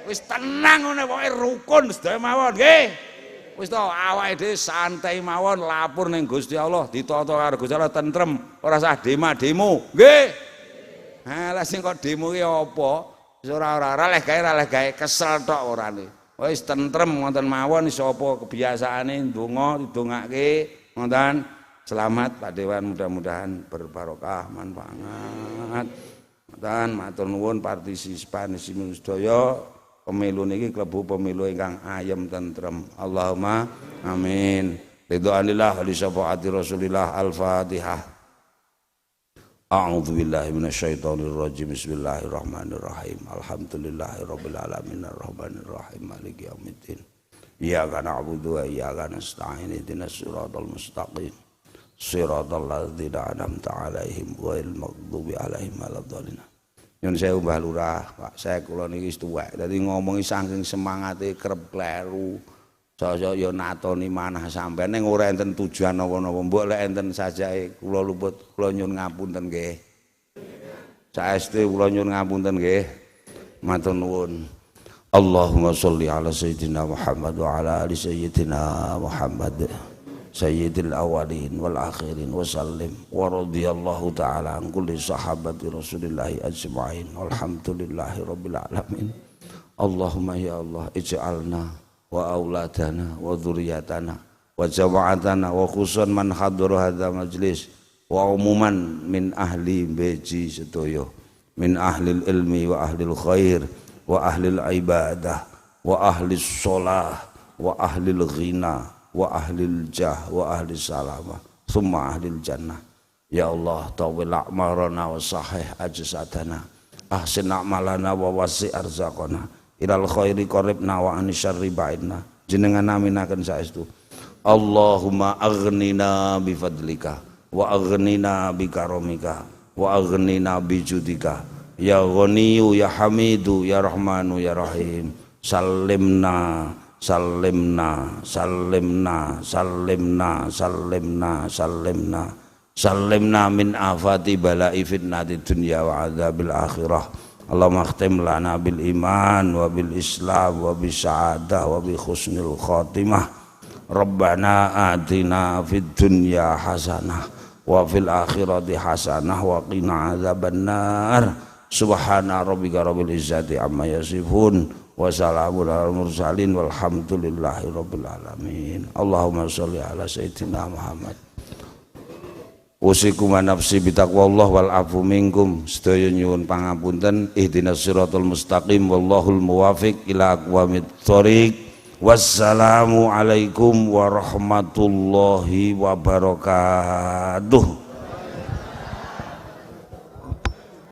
Wis tenang ngene pokoke rukun sedaya mawon nggih. Wis to awake dhewe santai mawon lapor ning Gusti Allah ditata karo Gusti Allah tentrem ora usah demo nggih. Lah sing kok demo ki apa? Wis ora leh gawe kesel tok orane. Wis tentrem wonten mawon sapa kebiasaane ndonga didongake ngoten. Selamat Pak Dewan mudah-mudahan berbarokah manfaat. Ngoten matur nuwun partisipasi sedaya pemilu niki klebu pemilu ingkang ayem tentrem. Allahumma amin. Ridwanillah li syafaati Rasulillah Al-Fatihah. A'udzu billahi minasyaitonir rajim. Bismillahirrahmanirrahim. Alhamdulillahirabbil alamin arrahmanir rahim maliki yaumiddin. Iyyaka na'budu wa iyyaka nasta'in ihdinas siratal mustaqim. Siratal ladzina an'amta 'alaihim ghairil maghdubi 'alaihim waladdallin. Nyun sewu Mbah Lurah, Pak, saya kula niki wis tuwek. Dadi ngomongi saking semangate kerep kleru. Saya ya natoni manah sampean ning ora enten tujuan napa-napa. Mbok lek enten sajae kula luput, kula nyuwun ngapunten nggih. Saestu kula nyuwun ngapunten nggih. Matur nuwun. Allahumma sholli ala sayyidina Muhammad wa ala ali sayyidina Muhammad sayyidil awwalin wal akhirin wa sallim wa radhiyallahu ta'ala an kulli sahabati Rasulillah ajma'in walhamdulillahi rabbil alamin. Allahumma ya Allah ij'alna wa auladana wa dzurriyyatana wa jama'atana wa khususan man hadara hadza majlis wa umuman min ahli beji sedaya min ahlil ilmi wa ahlil khair wa ahlil ibadah wa ahlis sholah wa ahlil ghina wa ahlil jah wa ahlis salamah summa ahlil jannah. Ya Allah tawil a'marana wa sahih ajsadana ahsin a'malana wa wasi' arzaqana ilal khairi qaribna wa anis syarri ba'idna. Jenengan aminaken saestu. Allahumma aghnina bi fadlika wa aghnina bi karamika wa aghnina bi judika ya ghaniyyu ya hamidu ya rahmanu ya rahim. Salimna salimna salimna salimna salimna salimna salimna min afati bala'i fitnati dunya wa adzabil akhirah. Allahumma khtim lana bil iman wa bil islam wa bis sa'adah wa bi husnil khatimah. Rabbana atina fid dunya hasanah wa fil akhirati hasanah wa qina adzabannar. Subhana rabbika rabbil izzati amma yasifun wa salamun alal mursalin walhamdulillahi rabbil alamin. Allahumma sholli ala sayyidina Muhammad. Usikum wa nafsi bitaqwallah wal afu minkum. Sedaya nyuwun pangapunten. Ihdinas siratal mustaqim wallahul muwafiq ila aqwamit thoriq. Wassalamu alaikum warahmatullahi wabarakatuh.